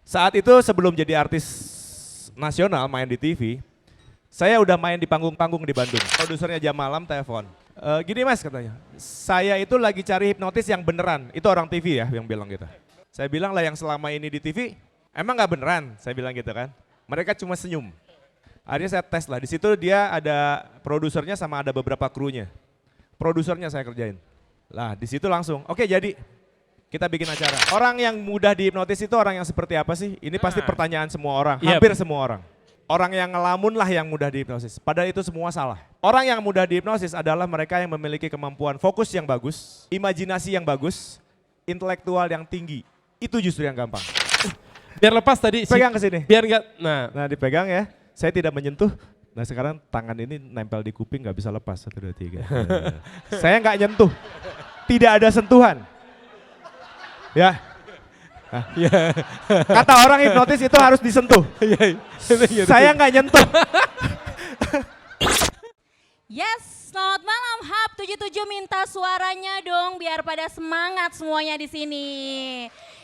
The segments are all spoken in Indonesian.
Saat itu sebelum jadi artis nasional main di TV, saya udah main di panggung-panggung di Bandung. Produsernya jam malam telepon. Gini mas katanya, saya itu lagi cari hipnotis yang beneran. Itu orang TV ya yang bilang gitu. Saya bilang lah yang selama ini di TV, emang gak beneran? Saya bilang gitu kan. Mereka cuma senyum. Akhirnya saya tes lah, di situ dia ada produsernya sama ada beberapa krunya. Produsernya saya kerjain. Lah di situ langsung, oke jadi kita bikin acara. Orang yang mudah dihipnotis itu orang yang seperti apa sih? Ini pasti pertanyaan semua orang, hampir semua orang. Orang yang ngelamun lah yang mudah dihipnosis, padahal itu semua salah. Orang yang mudah dihipnosis adalah mereka yang memiliki kemampuan fokus yang bagus, imajinasi yang bagus, intelektual yang tinggi. Itu justru yang gampang. Biar lepas tadi. Pegang ke sini. Biar enggak, Nah dipegang ya, saya tidak menyentuh. Nah sekarang tangan ini nempel di kuping nggak bisa lepas, 1, 2, 3. Saya nggak nyentuh, tidak ada sentuhan. Ya. Nah, kata orang hipnotis itu harus disentuh. Saya nggak nyentuh. Yes, selamat malam Hub 77, minta suaranya dong biar pada semangat semuanya di sini.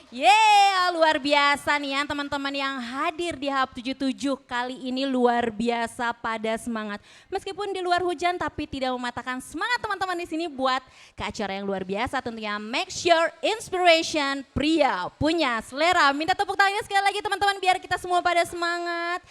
Yeah, luar biasa nih ya teman-teman yang hadir di Hub 77 kali ini luar biasa pada semangat. Meskipun di luar hujan tapi tidak mematahkan semangat teman-teman di sini buat ke acara yang luar biasa tentunya Make Sure Inspiration Pria Punya Selera. Minta tepuk tangannya sekali lagi teman-teman biar kita semua pada semangat.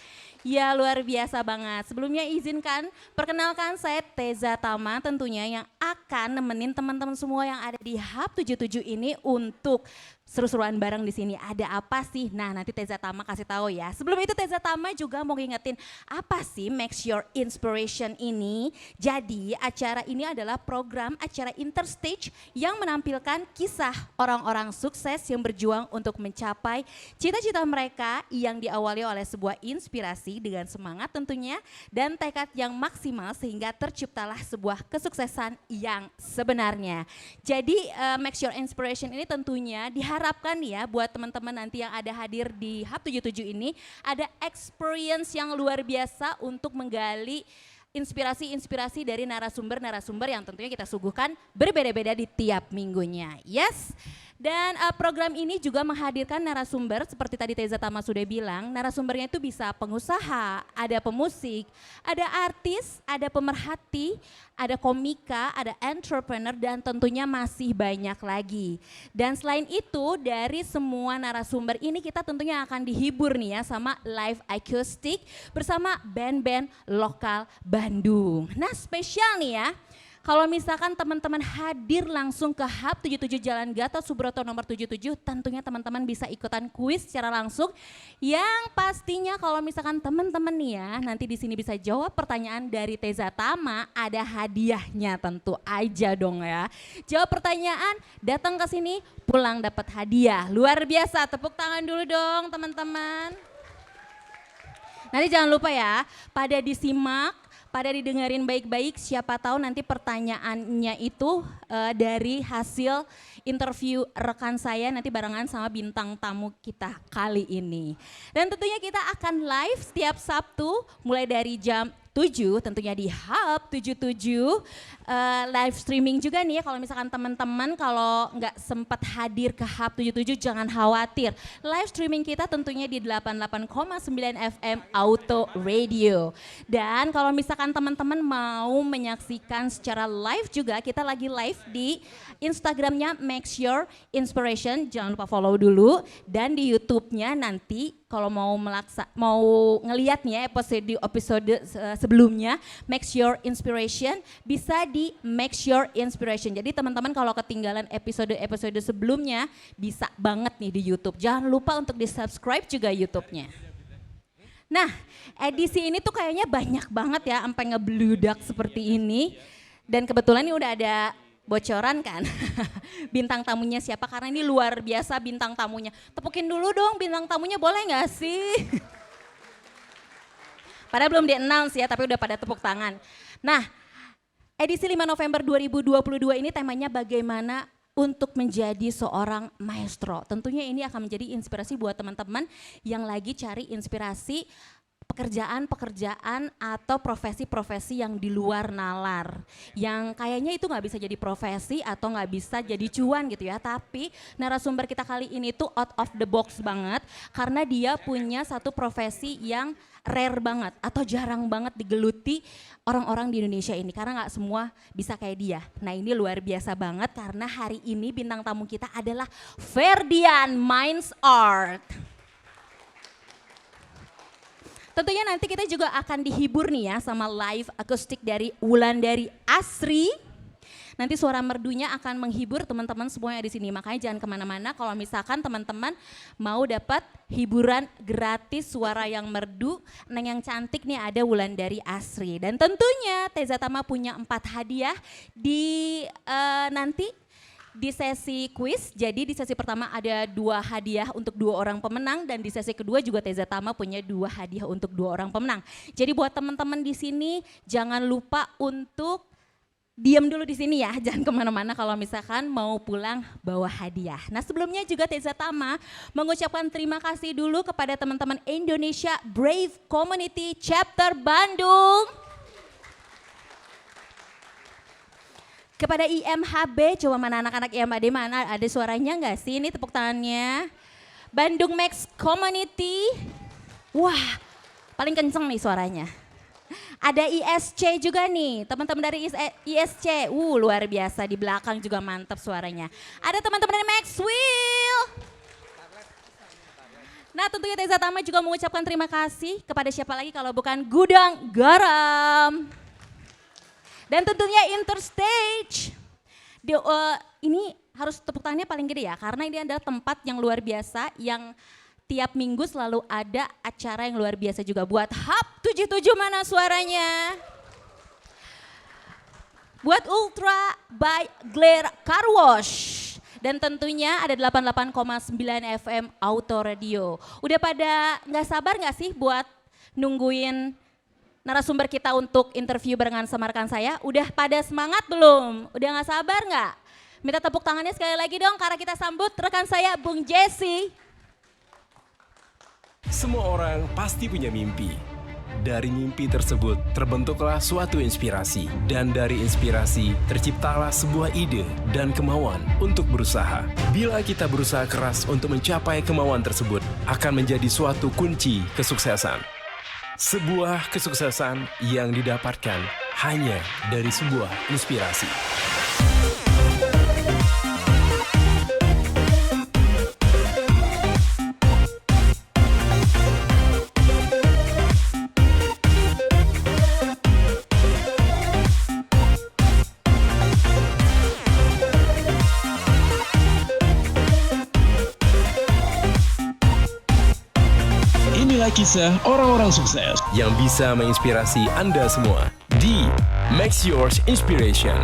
Ya luar biasa banget. Sebelumnya izinkan perkenalkan saya Teza Tama tentunya yang akan nemenin teman-teman semua yang ada di Hub 77 ini untuk seru-seruan bareng di sini. Ada apa sih? Nah, nanti Teza Tama kasih tahu ya. Sebelum itu Teza Tama juga mau ngingetin apa sih Make Your Inspiration ini. Jadi, acara ini adalah program acara interstage yang menampilkan kisah orang-orang sukses yang berjuang untuk mencapai cita-cita mereka yang diawali oleh sebuah inspirasi dengan semangat tentunya dan tekad yang maksimal sehingga terciptalah sebuah kesuksesan yang sebenarnya. Jadi, Make Your Inspiration ini tentunya harapkan ya buat teman-teman nanti yang ada hadir di Hub 77 ini ada experience yang luar biasa untuk menggali inspirasi-inspirasi dari narasumber-narasumber yang tentunya kita suguhkan berbeda-beda di tiap minggunya. Yes. Dan program ini juga menghadirkan narasumber seperti tadi Teza Tama sudah bilang, narasumbernya itu bisa pengusaha, ada pemusik, ada artis, ada pemerhati, ada komika, ada entrepreneur dan tentunya masih banyak lagi. Dan selain itu dari semua narasumber ini kita tentunya akan dihibur nih ya sama live acoustic bersama band-band lokal Bandung. Nah spesial nih ya. Kalau misalkan teman-teman hadir langsung ke Hub 77 Jalan Gatot Subroto nomor 77, tentunya teman-teman bisa ikutan kuis secara langsung. Yang pastinya kalau misalkan teman-teman nih ya, nanti di sini bisa jawab pertanyaan dari Teza Tama, ada hadiahnya tentu aja dong ya. Jawab pertanyaan, datang ke sini, pulang dapat hadiah. Luar biasa, tepuk tangan dulu dong teman-teman. Nanti jangan lupa ya, pada disimak, pada didengarin baik-baik, siapa tahu nanti pertanyaannya itu dari hasil interview rekan saya nanti barengan sama bintang tamu kita kali ini. Dan tentunya kita akan live setiap Sabtu mulai dari jam 7 tentunya di Hub 77 live streaming juga nih ya kalau misalkan teman-teman kalau nggak sempat hadir ke Hub 77 jangan khawatir. Live streaming kita tentunya di 88,9 FM Auto Radio. Dan kalau misalkan teman-teman mau menyaksikan secara live juga kita lagi live di Instagramnya Make Your Inspiration, jangan lupa follow dulu dan di YouTube-nya nanti kalau mau ngelihat nih ya episode sebelumnya Make Your Inspiration bisa di Make Your Inspiration. Jadi teman-teman kalau ketinggalan episode sebelumnya bisa banget nih di YouTube. Jangan lupa untuk di-subscribe juga YouTube-nya. Nah, edisi ini tuh kayaknya banyak banget ya sampai ngebludak seperti ini. Dan kebetulan ini udah ada bocoran kan bintang tamunya siapa karena ini luar biasa bintang tamunya. Tepukin dulu dong bintang tamunya boleh gak sih? Padahal belum di-announce ya tapi udah pada tepuk tangan. Nah edisi 5 November 2022 ini temanya bagaimana untuk menjadi seorang maestro. Tentunya ini akan menjadi inspirasi buat teman-teman yang lagi cari inspirasi pekerjaan-pekerjaan atau profesi-profesi yang di luar nalar, yang kayaknya itu nggak bisa jadi profesi atau nggak bisa jadi cuan gitu ya. Tapi narasumber kita kali ini tuh out of the box banget karena dia punya satu profesi yang rare banget atau jarang banget digeluti orang-orang di Indonesia ini karena nggak semua bisa kayak dia. Nah ini luar biasa banget karena hari ini bintang tamu kita adalah Ferdian Minds Art. Tentunya nanti kita juga akan dihibur nih ya sama live akustik dari Wulandari Asri. Nanti suara merdunya akan menghibur teman-teman semuanya di sini. Makanya jangan kemana-mana kalau misalkan teman-teman mau dapat hiburan gratis suara yang merdu, neng yang cantik nih ada Wulandari Asri. Dan tentunya Teza Tama punya 4 hadiah di nanti di sesi quiz. Jadi di sesi pertama ada 2 hadiah untuk 2 orang pemenang dan di sesi kedua juga Teza Tama punya 2 hadiah untuk 2 orang pemenang. Jadi buat teman-teman di sini jangan lupa untuk diam dulu di sini ya, jangan kemana-mana kalau misalkan mau pulang bawa hadiah. Nah sebelumnya juga Teza Tama mengucapkan terima kasih dulu kepada teman-teman Indonesia Brave Community Chapter Bandung. Kepada IMHB, coba mana anak-anak IMHB mana, ada suaranya nggak sih? Ini tepuk tangannya. Bandung Max Community, wah paling kenceng nih suaranya. Ada ISC juga nih, teman-teman dari ISC, luar biasa di belakang juga mantap suaranya. Ada teman-teman dari Maxwell. Nah tentunya Teza Tama juga mengucapkan terima kasih kepada siapa lagi kalau bukan Gudang Garam. Dan tentunya Interstage. Ini harus tepuk tangannya paling gede ya, karena ini adalah tempat yang luar biasa yang tiap minggu selalu ada acara yang luar biasa juga buat Hub 77 mana suaranya. Buat Ultra by Glare Car Wash. Dan tentunya ada 88,9 FM Auto Radio. Udah pada nggak sabar nggak sih buat nungguin narasumber kita untuk interview barengan sama rekan saya? Udah pada semangat belum? Udah nggak sabar nggak? Minta tepuk tangannya sekali lagi dong karena kita sambut rekan saya Bung Jesse. Semua orang pasti punya mimpi. Dari mimpi tersebut terbentuklah suatu inspirasi. Dan dari inspirasi terciptalah sebuah ide dan kemauan untuk berusaha. Bila kita berusaha keras untuk mencapai kemauan tersebut, akan menjadi suatu kunci kesuksesan. Sebuah kesuksesan yang didapatkan hanya dari sebuah inspirasi. Inilah kisah orang-orang sukses yang bisa menginspirasi Anda semua di Make Yours Inspiration.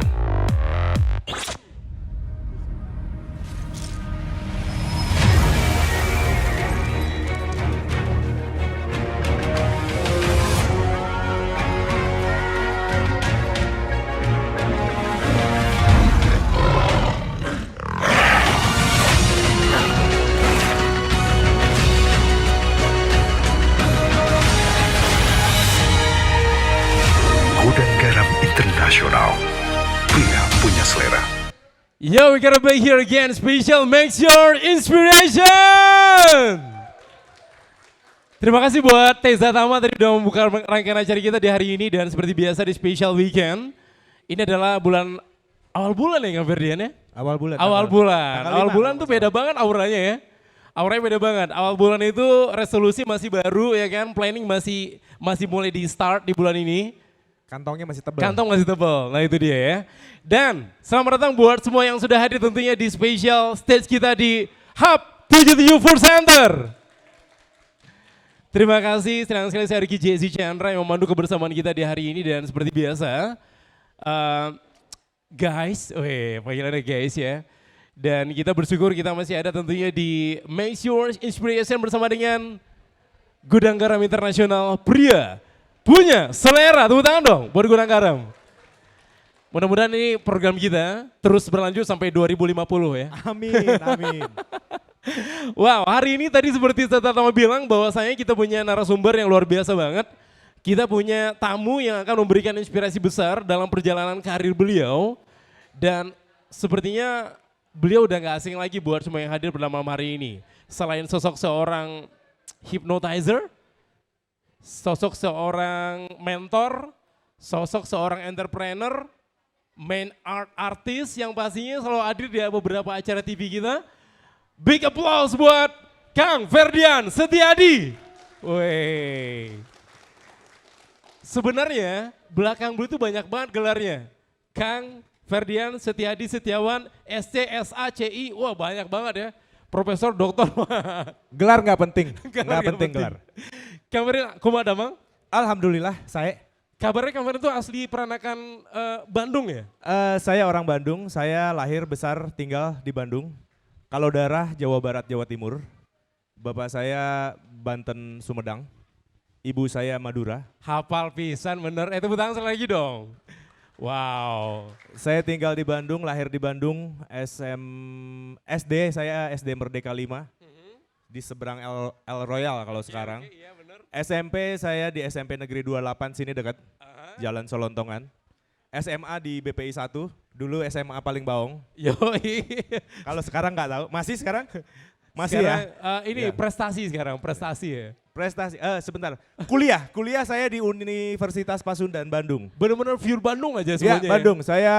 Gudang Garam Internasional, pria punya selera. Yo, we gotta be here again. Special Make Your Inspiration. Terima kasih buat Teza Tama tadi udah membuka rangkaian acara kita di hari ini dan seperti biasa di Special Weekend. Ini adalah awal bulan ya Kang Ferdian ya? Awal bulan. Awal bulan. Tanggal Awal 5, bulan tuh beda banget auranya ya. Auranya beda banget. Awal bulan itu resolusi masih baru ya kan, planning masih mulai di start di bulan ini. Kantongnya masih tebal. Kantong masih tebal, nah itu dia ya. Dan selamat datang buat semua yang sudah hadir tentunya di special stage kita di Hub 77 Food Center. Terima kasih, senang sekali saya Ricky Jesse Chandra yang memandu kebersamaan kita di hari ini dan seperti biasa. Guys, panggilannya guys ya. Dan kita bersyukur kita masih ada tentunya di Make Your Inspiration bersama dengan Gudang Garam Internasional Pria Punya Selera. Tepuk tangan dong buat Gudang Garam. Mudah-mudahan ini program kita terus berlanjut sampai 2050 ya. Amin, amin. Wow, hari ini tadi seperti saya Tama bilang bahwasanya kita punya narasumber yang luar biasa banget. Kita punya tamu yang akan memberikan inspirasi besar dalam perjalanan karir beliau. Dan sepertinya beliau udah gak asing lagi buat semua yang hadir pada malam hari ini. Selain sosok seorang hypnotizer, sosok seorang mentor, sosok seorang entrepreneur, main art artist yang pastinya selalu hadir di beberapa acara TV kita. Big applause buat Kang Ferdian Setiadi. Wey. Sebenarnya belakang beliau itu banyak banget gelarnya. Kang Ferdian Setiadi Setiawan SCSACI. Wah banyak banget ya. Profesor, doktor. Gelar nggak penting, Gelar nggak nggak penting penting. gelar. Kang Ferdian, kumaha Mang? Alhamdulillah saya. Kabarnya Kang Ferdian itu asli Peranakan Bandung ya? Saya orang Bandung, saya lahir besar tinggal di Bandung. Kalau daerah Jawa Barat, Jawa Timur. Bapak saya Banten, Sumedang. Ibu saya Madura. Hafal pisan bener. Tepuk tangan sekali lagi dong. Wow. Saya tinggal di Bandung, lahir di Bandung. SD saya SD Merdeka 5. Di seberang El Royal kalau sekarang. Iya bener. SMP saya di SMP Negeri 28 sini dekat. Jalan Solontongan. SMA di BPI 1, dulu SMA paling baong. Yoi. Kalau sekarang nggak tahu, masih sekarang? Masih Sekarang, ya? ini Ya. prestasi sekarang, prestasi ya. Prestasi, sebentar. Kuliah saya di Universitas Pasundan, Bandung. Bener-bener pure Bandung aja Ya, semuanya. Bandung. Saya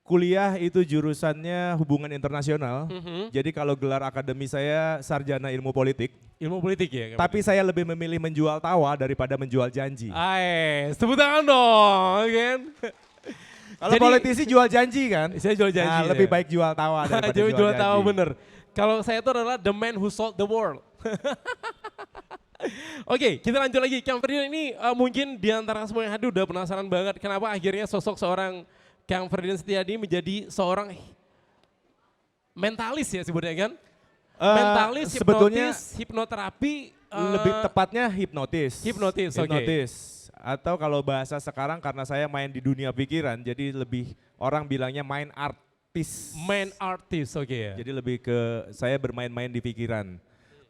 kuliah itu jurusannya hubungan internasional. Jadi kalau gelar akademi saya sarjana ilmu politik. Ilmu politik ya. Tapi saya lebih memilih menjual tawa daripada menjual janji. Tepuk tangan dong, kan? Kalau Jadi- politisi jual janji kan? Saya jual janji. Nah, ya. lebih baik jual tawa daripada Jual, jual tahu janji. bener. Kalau saya itu adalah the man who sold the world. Oke, kita lanjut lagi. Kang Ferdinand ini mungkin di antara semua yang hadir udah penasaran banget kenapa akhirnya sosok seorang Kang Ferdinand Setiadi menjadi seorang mentalis ya sebutnya kan? Mentalis, sebetulnya hipnotis, hipnoterapi. lebih tepatnya hipnotis. Hipnotis, oke. Hipnotis. Atau kalau bahasa sekarang karena saya main di dunia pikiran, jadi lebih orang bilangnya main artis. Man artist, oke ya. Jadi lebih ke saya bermain-main di pikiran.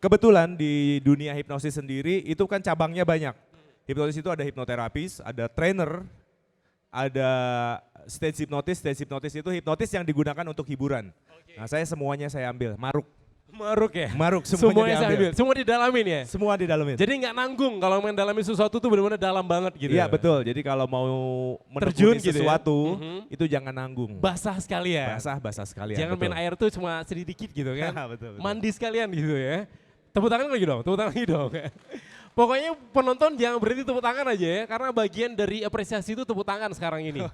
Kebetulan di dunia hipnosis sendiri itu kan cabangnya banyak. Hipnotis itu ada hipnoterapis, ada trainer, ada stage hipnotis. Stage hipnotis itu hipnotis yang digunakan untuk hiburan. Nah saya semuanya saya ambil, maruk. Maruk ya? Maruk Semuanya semuanya saya diambil. ambil, semua didalamin ya? Semua di dalamnya. Jadi nggak nanggung kalau main dalamin sesuatu tuh benar-benar dalam banget gitu. Iya betul, jadi kalau mau Terjun menekuni gitu ya? sesuatu itu jangan nanggung. Basah sekalian. Basah sekalian. Jangan betul. main air tuh cuma sedikit gitu kan. Betul. Mandi sekalian gitu ya. Tepuk tangan lagi dong, tepuk tangan lagi dong. Pokoknya penonton jangan berhenti tepuk tangan aja ya, karena bagian dari apresiasi itu tepuk tangan sekarang ini.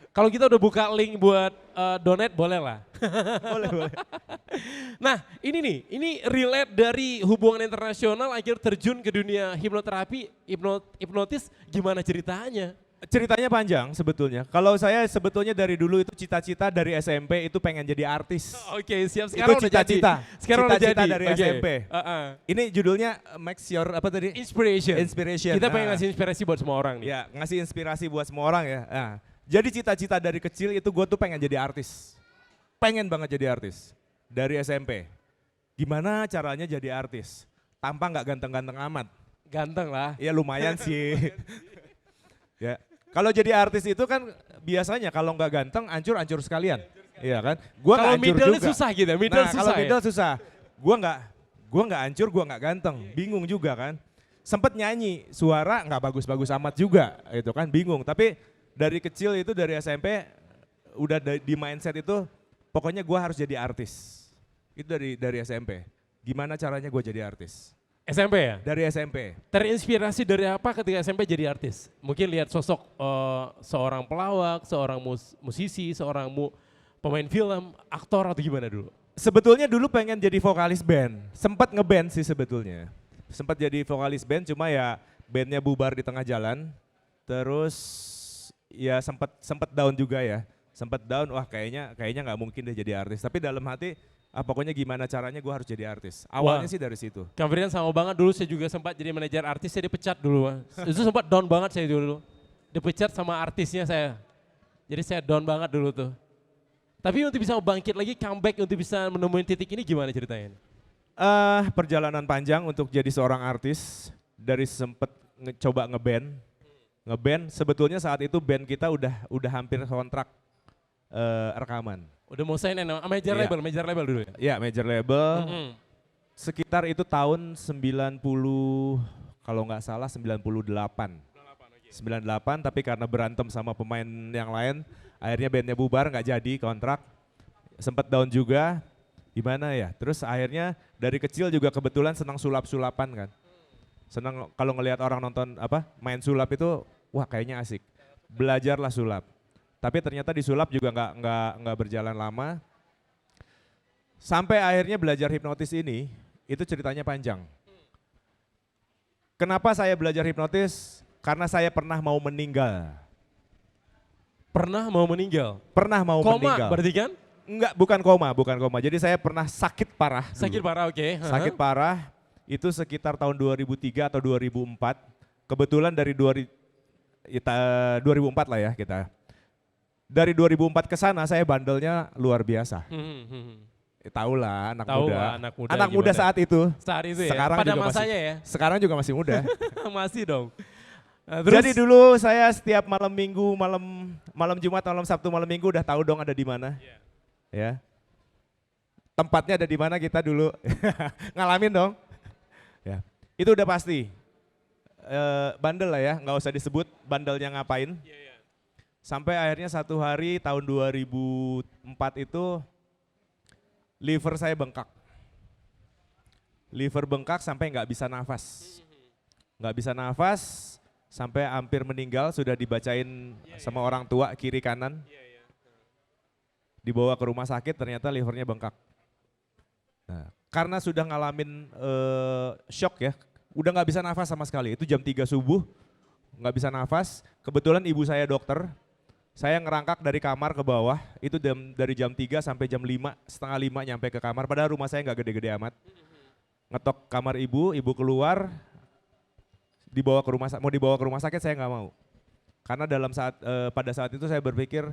Kalau kita udah buka link buat donate boleh lah. Boleh. Nah ini relate dari hubungan internasional akhir terjun ke dunia hipnoterapi, hipnotis, gimana ceritanya? Ceritanya panjang sebetulnya. Kalau saya sebetulnya dari dulu itu cita-cita dari SMP itu pengen jadi artis. Oke siap, sekarang Itu udah jadi. cita-cita. Sekarang udah Cita-cita jadi. dari Oke. SMP. Ini judulnya Max Your apa tadi? Inspiration. Inspiration. Kita pengen Nah. ngasih inspirasi buat semua orang nih. Ya, ngasih inspirasi buat semua orang ya. Nah, jadi cita-cita dari kecil itu gue tuh pengen jadi artis. Pengen banget jadi artis. Dari SMP. Gimana caranya jadi artis? Tanpa nggak ganteng-ganteng amat. Ganteng lah. Ya lumayan sih. Ya. Kalau jadi artis itu kan biasanya kalau nggak ganteng ancur-ancur sekalian. Iya kan? Gua nggak Kalau ancur middle juga. susah gitu, middle Nah, susah kalau ya? middle susah. Gua nggak ancur, gua nggak ganteng. Bingung juga kan? Sempet nyanyi, suara nggak bagus-bagus amat juga, itu kan bingung. Tapi dari kecil itu dari SMP udah di mindset itu pokoknya gua harus jadi artis. Itu dari SMP. Gimana caranya gue jadi artis? SMP ya? Dari SMP. Terinspirasi dari apa ketika SMP jadi artis? Mungkin lihat sosok seorang pelawak, seorang musisi, seorang pemain film, aktor atau gimana dulu? Sebetulnya dulu pengen jadi vokalis band. Sempat ngeband sih sebetulnya. Sempat jadi vokalis band cuma ya bandnya bubar di tengah jalan. Terus ya sempat down juga ya. Sempat down, wah kayaknya nggak mungkin deh jadi artis. Tapi dalam hati pokoknya gimana caranya gue harus jadi artis. Awalnya Wah. sih dari situ. Kang Firdan sama banget dulu, saya juga sempat jadi manajer artis, saya dipecat dulu. Itu sempat down banget saya dulu. Dipecat sama artisnya saya. Jadi saya down banget dulu tuh. Tapi untuk bisa bangkit lagi, comeback untuk bisa menemukan titik ini gimana ceritanya? Perjalanan panjang untuk jadi seorang artis, dari sempet coba ngeband. Sebetulnya saat itu band kita udah hampir kontrak rekaman. Udah mau sign major Iya. label dulu ya? Ya, major label. Mm-mm. Sekitar itu tahun 90, kalau nggak salah 98. 98, tapi karena berantem sama pemain yang lain, akhirnya bandnya bubar, nggak jadi kontrak. Sempet down juga, gimana ya. Terus akhirnya dari kecil juga kebetulan senang sulap-sulapan kan. Senang kalau ngelihat orang nonton main sulap itu, wah kayaknya asik. Belajarlah sulap. Tapi ternyata di sulap juga nggak berjalan lama. Sampai akhirnya belajar hipnotis ini, itu ceritanya panjang. Kenapa saya belajar hipnotis? Karena saya pernah mau meninggal. Pernah mau meninggal? Pernah mau Koma meninggal. berarti kan? Enggak, bukan koma. Jadi saya pernah sakit parah. dulu. Sakit parah, oke. Sakit parah, itu sekitar tahun 2003 atau 2004. Kebetulan dari 2004 lah ya kita. Dari 2004 ke sana saya bandelnya luar biasa. Tahu lah anak Tahu muda. lah, anak muda Anak muda gimana? saat itu. Saat itu ya? Sekarang Pada juga masanya masih, ya? Sekarang juga masih muda. Masih dong. Nah, Jadi dulu saya setiap malam minggu, malam Jumat, malam Sabtu, malam Minggu udah tahu dong ada di mana. Ya. Tempatnya ada di mana kita dulu ngalamin dong. Ya. Itu udah pasti. Bandel lah ya, nggak usah disebut bandelnya ngapain. Sampai akhirnya satu hari tahun 2004 itu liver saya bengkak. Liver bengkak sampai nggak bisa nafas. Nggak bisa nafas sampai hampir meninggal, sudah dibacain sama orang tua kiri kanan. Dibawa ke rumah sakit ternyata livernya bengkak. Nah, karena sudah ngalamin shock ya, udah nggak bisa nafas sama sekali. Itu jam 3 subuh, nggak bisa nafas. Kebetulan ibu saya dokter, saya ngerangkak dari kamar ke bawah, itu dari jam 3 sampai jam 5, setengah 5 nyampe ke kamar, padahal rumah saya nggak gede-gede amat. Ngetok kamar ibu keluar, mau dibawa ke rumah sakit saya nggak mau. Karena pada saat itu saya berpikir,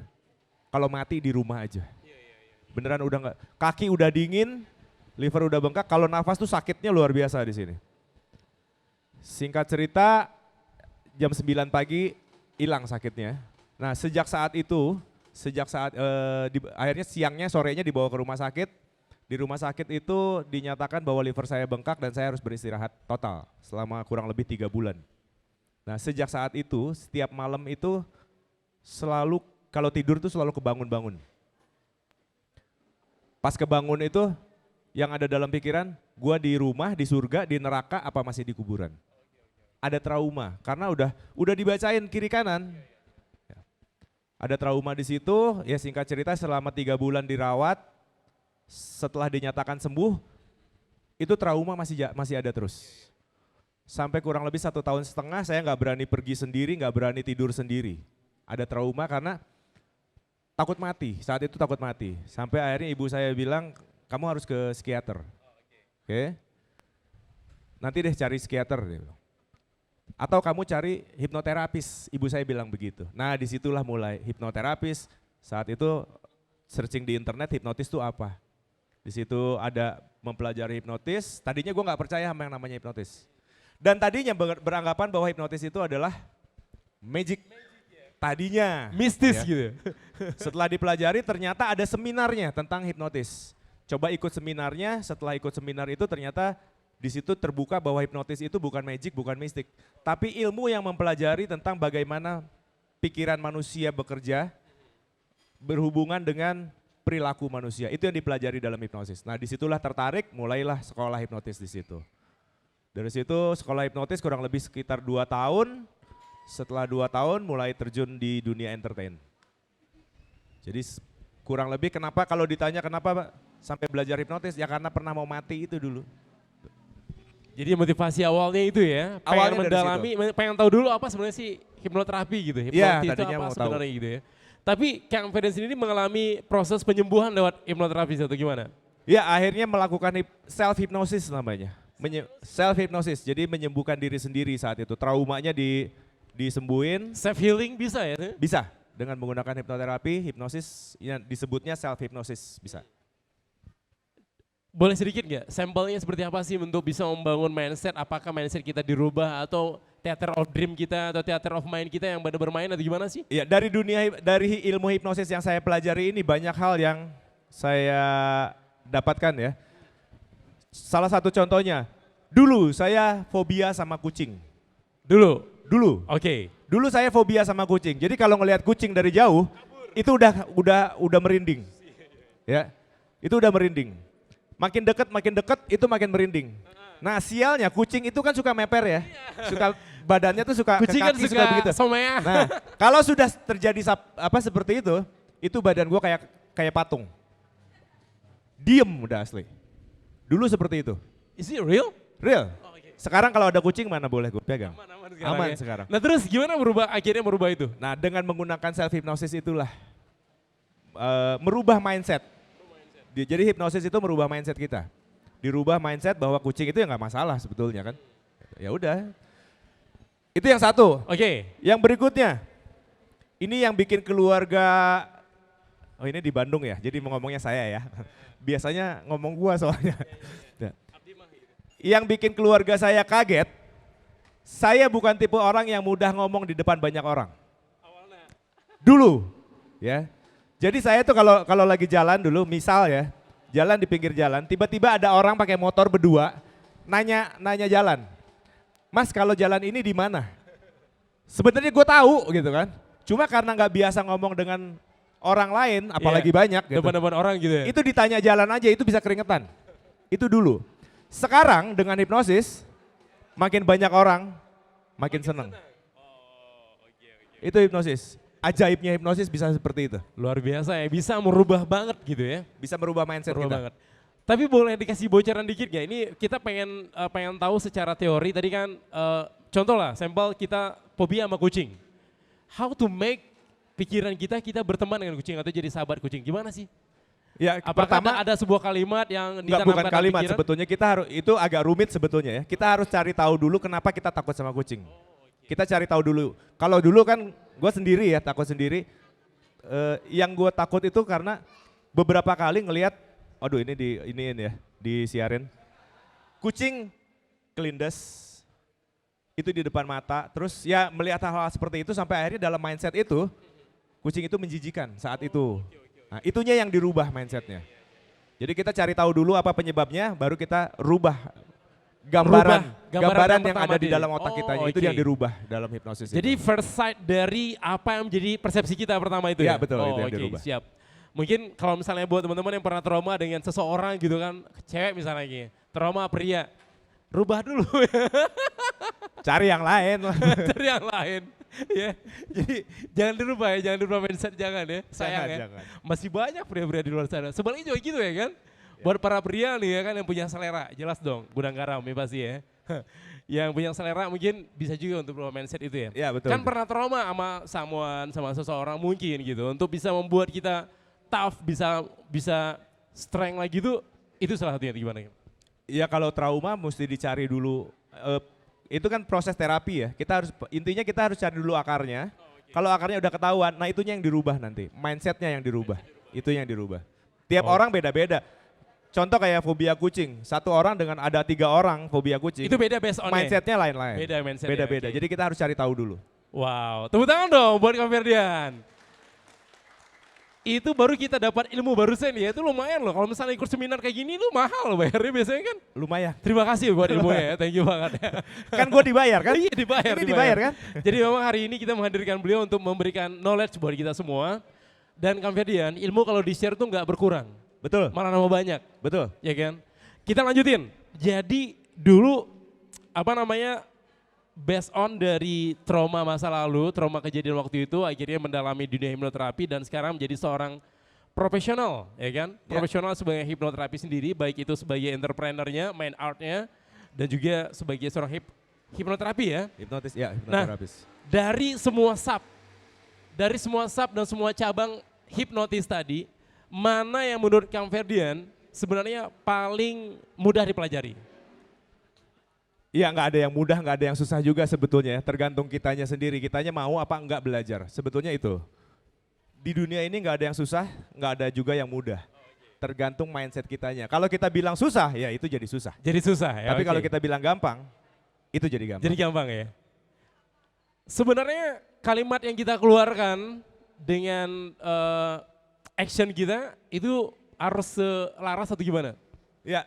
kalau mati di rumah aja. Beneran udah nggak, kaki udah dingin, liver udah bengkak, kalau nafas tuh sakitnya luar biasa di sini. Singkat cerita, jam 9 pagi hilang sakitnya. Nah sejak saat akhirnya siangnya sorenya dibawa ke rumah sakit. Di rumah sakit itu dinyatakan bahwa liver saya bengkak dan saya harus beristirahat total selama kurang lebih 3 bulan. Nah sejak saat itu setiap malam itu selalu kalau tidur tuh selalu kebangun-bangun. Pas kebangun itu yang ada dalam pikiran, gua di rumah, di surga, di neraka, apa masih di kuburan. Ada trauma karena udah dibacain kiri kanan. Ada trauma di situ, ya singkat cerita selama 3 bulan dirawat. Setelah dinyatakan sembuh, itu trauma masih ada terus. Sampai kurang lebih 1,5 tahun saya nggak berani pergi sendiri, nggak berani tidur sendiri. Ada trauma karena takut mati, saat itu takut mati. Sampai akhirnya ibu saya bilang, kamu harus ke psikiater. Oke. Nanti deh cari psikiater. Atau kamu cari hipnoterapis, ibu saya bilang begitu. Nah disitulah mulai hipnoterapis, saat itu searching di internet hipnotis itu apa. Di situ ada mempelajari hipnotis, tadinya gue nggak percaya sama yang namanya hipnotis. Dan tadinya beranggapan bahwa hipnotis itu adalah magic. Tadinya. Mistis ya. gitu. Setelah dipelajari ternyata ada seminarnya tentang hipnotis. Coba ikut seminarnya, setelah ikut seminar itu ternyata di situ terbuka bahwa hipnotis itu bukan magic, bukan mistik. Tapi ilmu yang mempelajari tentang bagaimana pikiran manusia bekerja berhubungan dengan perilaku manusia. Itu yang dipelajari dalam hipnosis. Nah disitulah tertarik, mulailah sekolah hipnotis di situ. Dari situ sekolah hipnotis kurang lebih sekitar 2 tahun. Setelah 2 tahun mulai terjun di dunia entertain. Jadi kurang lebih kenapa kalau ditanya kenapa sampai belajar hipnotis, ya karena pernah mau mati itu dulu. Jadi motivasi awalnya itu ya, pengen Awalnya dari mendalami, pengen tahu dulu apa sebenarnya sih hipnoterapi gitu. Iya, Hipnotis itu tadinya apa mau tahu. sebenarnya gitu ya. Tapi Kang Ferdian sendiri mengalami proses penyembuhan lewat hipnoterapi atau gimana? Ya akhirnya melakukan self hypnosis namanya. Self hypnosis, jadi menyembuhkan diri sendiri saat itu. Traumanya disembuhin. Self healing bisa ya? Bisa, dengan menggunakan hipnoterapi, hipnosis, ya disebutnya self hypnosis bisa. Boleh sedikit nggak, sampelnya seperti apa sih untuk bisa membangun mindset, apakah mindset kita dirubah atau theater of dream kita atau theater of mind kita yang pada bermain atau gimana sih? Ya dari dari ilmu hipnosis yang saya pelajari ini banyak hal yang saya dapatkan ya. Salah satu contohnya, dulu saya fobia sama kucing. Dulu. Oke. Dulu saya fobia sama kucing. Jadi kalau ngelihat kucing dari jauh, itu udah merinding. Ya. Itu udah merinding. Makin dekat itu makin merinding. Nah, sialnya kucing itu kan suka meper ya. Suka badannya tuh suka Kucing ke kan kaki suka begitu. somea. Nah, kalau sudah terjadi seperti itu badan gua kayak patung. Diem udah asli. Dulu seperti itu. Is it real? Real. Oh, oke. Sekarang kalau ada kucing mana boleh gue pegang. Aman sekarang. Aman ya. sekarang. Nah terus gimana akhirnya merubah itu? Nah, dengan menggunakan self hypnosis itulah merubah mindset. Jadi hipnosis itu merubah mindset kita. Dirubah mindset bahwa kucing itu ya nggak masalah sebetulnya kan. Ya udah. Itu yang satu. Oke. Yang berikutnya, ini yang bikin keluarga, oh ini di Bandung ya, jadi mau ngomongnya saya ya. Biasanya ngomong gua soalnya. Ya. Yang bikin keluarga saya kaget, saya bukan tipe orang yang mudah ngomong di depan banyak orang. Dulu, ya. Jadi saya tuh kalau lagi jalan dulu, misal ya, jalan di pinggir jalan, tiba-tiba ada orang pakai motor berdua, nanya jalan. Mas kalau jalan ini di mana? Sebenarnya gue tahu gitu kan. Cuma karena nggak biasa ngomong dengan orang lain, apalagi banyak gitu. Depan-depan orang gitu ya? Itu ditanya jalan aja itu bisa keringetan. Itu dulu. Sekarang dengan hipnosis, makin banyak orang, makin seneng. Itu hipnosis. Ajaibnya hipnosis bisa seperti itu. Luar biasa ya, bisa merubah banget gitu ya. Bisa merubah mindset Merubah kita. banget. Tapi boleh dikasih bocoran dikit gak? Ini kita pengen tahu secara teori, tadi kan contoh lah, sampel kita fobia sama kucing. How to make pikiran kita berteman dengan kucing atau jadi sahabat kucing, gimana sih? Ya, Apakah pertama ada sebuah kalimat yang enggak, ditanamkan bukan dalam kalimat pikiran? sebetulnya kita harus, itu agak rumit sebetulnya ya. Kita harus cari tahu dulu kenapa kita takut sama kucing. Kita cari tahu dulu. Kalau dulu kan gue sendiri ya, takut sendiri. Yang gue takut itu karena beberapa kali ngelihat, aduh ini ya, disiarin. Kucing kelindes, itu di depan mata, terus ya melihat hal-hal seperti itu sampai akhirnya dalam mindset itu, kucing itu menjijikan saat itu. Nah itunya yang dirubah mindsetnya. Jadi kita cari tahu dulu apa penyebabnya, baru kita rubah gambaran yang ada di dalam otak kita, itu yang dirubah dalam hipnosis. Jadi itu. first sight dari apa yang menjadi persepsi kita pertama itu ya? Ya betul, itu yang oke, dirubah. siap. Mungkin kalau misalnya buat teman-teman yang pernah trauma dengan seseorang gitu kan, cewek misalnya gini, trauma pria, rubah dulu Cari yang lain. cari yang lain. Ya, jadi jangan dirubah ya, jangan dirubah mindset, jangan ya, sayang ya. Jangan. Masih banyak pria-pria di luar sana. Sebaliknya juga gitu ya kan. Buat para pria nih ya kan yang punya selera, jelas dong, gudang garam ya pasti ya. Yang punya selera mungkin bisa juga untuk berubah mindset itu ya. Ya betul. Kan pernah trauma sama someone, sama seseorang mungkin gitu. Untuk bisa membuat kita tough, bisa strength lagi itu salah satunya gimana? Ya kalau trauma mesti dicari dulu. Itu kan proses terapi ya. Intinya kita harus cari dulu akarnya. Kalau akarnya udah ketahuan, nah itunya yang dirubah nanti. Mindsetnya yang dirubah. Itu yang dirubah. Tiap orang beda-beda. Contoh kayak fobia kucing. Satu orang dengan ada 3 orang fobia kucing. Itu beda based on mindsetnya lain-lain. Beda mindsetnya. Beda-beda. Okay. Jadi kita harus cari tahu dulu. Wow, tepuk tangan dong buat Kang Ferdian. Itu baru kita dapat ilmu barusan ya, itu lumayan loh. Kalau misalnya ikut seminar kayak gini itu mahal loh bayarnya biasanya kan. Lumayan. Terima kasih buat ilmunya ya, thank you banget ya. Kan gue dibayar kan? Iya dibayar. Ini dibayar kan? Jadi memang hari ini kita menghadirkan beliau untuk memberikan knowledge buat kita semua. Dan Kang Ferdian, ilmu kalau di-share tuh nggak berkurang. Betul. Malah nambah banyak. Betul. Ya kan? Kita lanjutin. Jadi dulu based on dari trauma masa lalu, trauma kejadian waktu itu, akhirnya mendalami dunia hipnoterapi dan sekarang menjadi seorang profesional, ya kan? Profesional sebagai hipnoterapi sendiri, baik itu sebagai entrepreneurnya, main artnya, dan juga sebagai seorang hipnoterapi ya. Hipnoterapis. Nah, dari semua sub dan semua cabang hipnotis tadi, mana yang menurut Kang Ferdian sebenarnya paling mudah dipelajari? Iya, nggak ada yang mudah, nggak ada yang susah juga sebetulnya. Tergantung kitanya sendiri, kitanya mau apa enggak belajar. Sebetulnya itu. Di dunia ini nggak ada yang susah, nggak ada juga yang mudah. Tergantung mindset kitanya. Kalau kita bilang susah, ya itu jadi susah. Jadi susah ya. Tapi oke. kalau kita bilang gampang, itu jadi gampang. Jadi gampang ya. Sebenarnya kalimat yang kita keluarkan dengan action kita itu harus selaras atau gimana? Ya,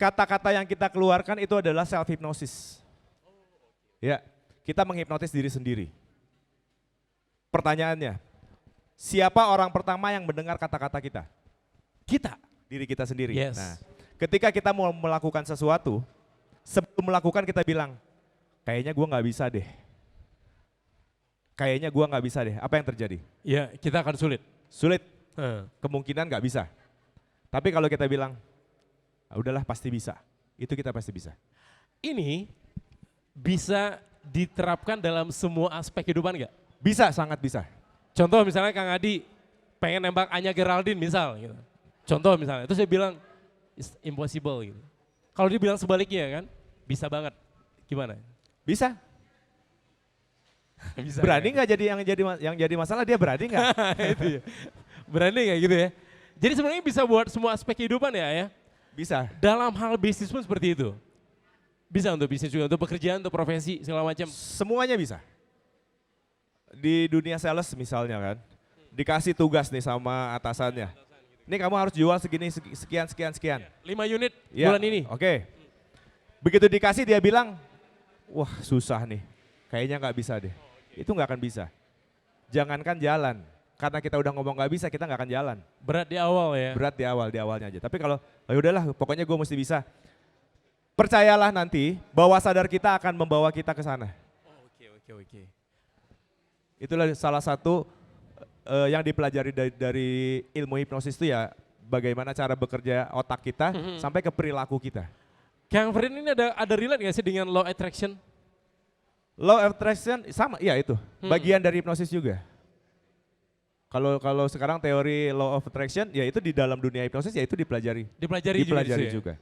kata-kata yang kita keluarkan itu adalah self hypnosis. Ya, kita menghipnotis diri sendiri. Pertanyaannya, siapa orang pertama yang mendengar kata-kata kita? Kita. Diri kita sendiri. Yes. Nah, ketika kita mau melakukan sesuatu, sebelum melakukan kita bilang, kayaknya gua nggak bisa deh. Kayaknya gua nggak bisa deh. Apa yang terjadi? Ya, kita akan sulit. Sulit, Heeh. kemungkinan nggak bisa. Tapi kalau kita bilang, "Ah, udahlah pasti bisa. Itu kita pasti bisa. Ini bisa diterapkan dalam semua aspek kehidupan nggak? Bisa, sangat bisa. Contoh misalnya Kang Adi pengen nembak Anya Geraldine misal gitu. Contoh misalnya, terus dia bilang it's impossible gitu. Kalau dia bilang sebaliknya kan, bisa banget. Gimana? Bisa. Bisa. Berani ya? nggak jadi yang jadi masalah, dia berani nggak? Itu ya. Berani nggak gitu ya? Jadi sebenarnya bisa buat semua aspek kehidupan ya. Bisa. Dalam hal bisnis pun seperti itu. Bisa untuk bisnis juga, untuk pekerjaan, untuk profesi segala macam. Semuanya bisa. Di dunia sales misalnya kan, dikasih tugas nih sama atasannya. Ini kamu harus jual segini, sekian. 5 unit Ya, bulan ini. Oke. Begitu dikasih dia bilang, wah susah nih, kayaknya nggak bisa deh. Itu nggak akan bisa. Jangankan jalan, karena kita udah ngomong nggak bisa, kita nggak akan jalan. Berat di awal ya. Berat di awalnya aja. Tapi kalau, ya udahlah, pokoknya gue mesti bisa. Percayalah nanti, bawah sadar kita akan membawa kita ke sana. Oke. Itulah salah satu yang dipelajari dari ilmu hipnosis itu ya, bagaimana cara bekerja otak kita sampai ke perilaku kita. Kang Frin ini ada relate gak sih dengan law attraction? Law of attraction sama, iya itu, bagian dari hipnosis juga. Kalau sekarang teori law of attraction, ya itu di dalam dunia hipnosis ya itu dipelajari. Dipelajari juga. juga.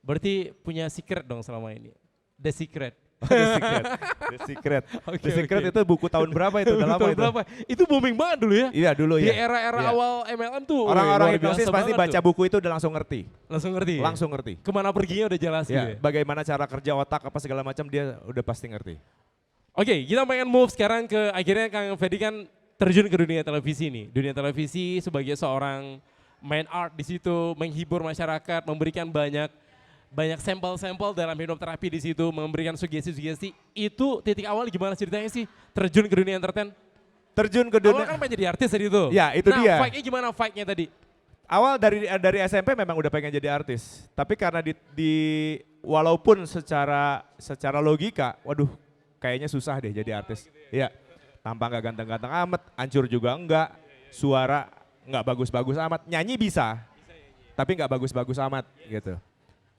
Berarti punya secret dong selama ini. The Secret. The Secret. Oke, The Secret oke. itu buku tahun berapa itu? Udah lama Tahun itu. berapa? Itu booming banget dulu ya. Iya dulu Di ya. era-era Iya. awal MLM tuh. Orang-orang luar hipnosis biasa pasti banget baca tuh. buku itu udah langsung ngerti. Langsung ngerti ya? Langsung ngerti. Kemana perginya udah jelas gitu Ya, ya. bagaimana cara kerja otak apa segala macam dia udah pasti ngerti. Oke, kita pengen move sekarang ke akhirnya Kang Fedi kan terjun ke dunia televisi nih. Dunia televisi sebagai seorang main art di situ, menghibur masyarakat, memberikan banyak sampel-sampel dalam hipnoterapi di situ, memberikan sugesti-sugesti. Itu titik awal gimana ceritanya sih terjun ke dunia entertain? Terjun ke Awal dunia. kan pengen jadi artis tadi itu. Ya, itu nah, dia. Fight-nya gimana fight-nya tadi? Awal dari SMP memang udah pengen jadi artis, tapi karena walaupun secara logika, waduh kayaknya susah deh jadi artis. Iya, tampang gak ganteng-ganteng amat, hancur juga enggak, suara nggak bagus-bagus amat, nyanyi bisa, tapi nggak bagus-bagus amat gitu.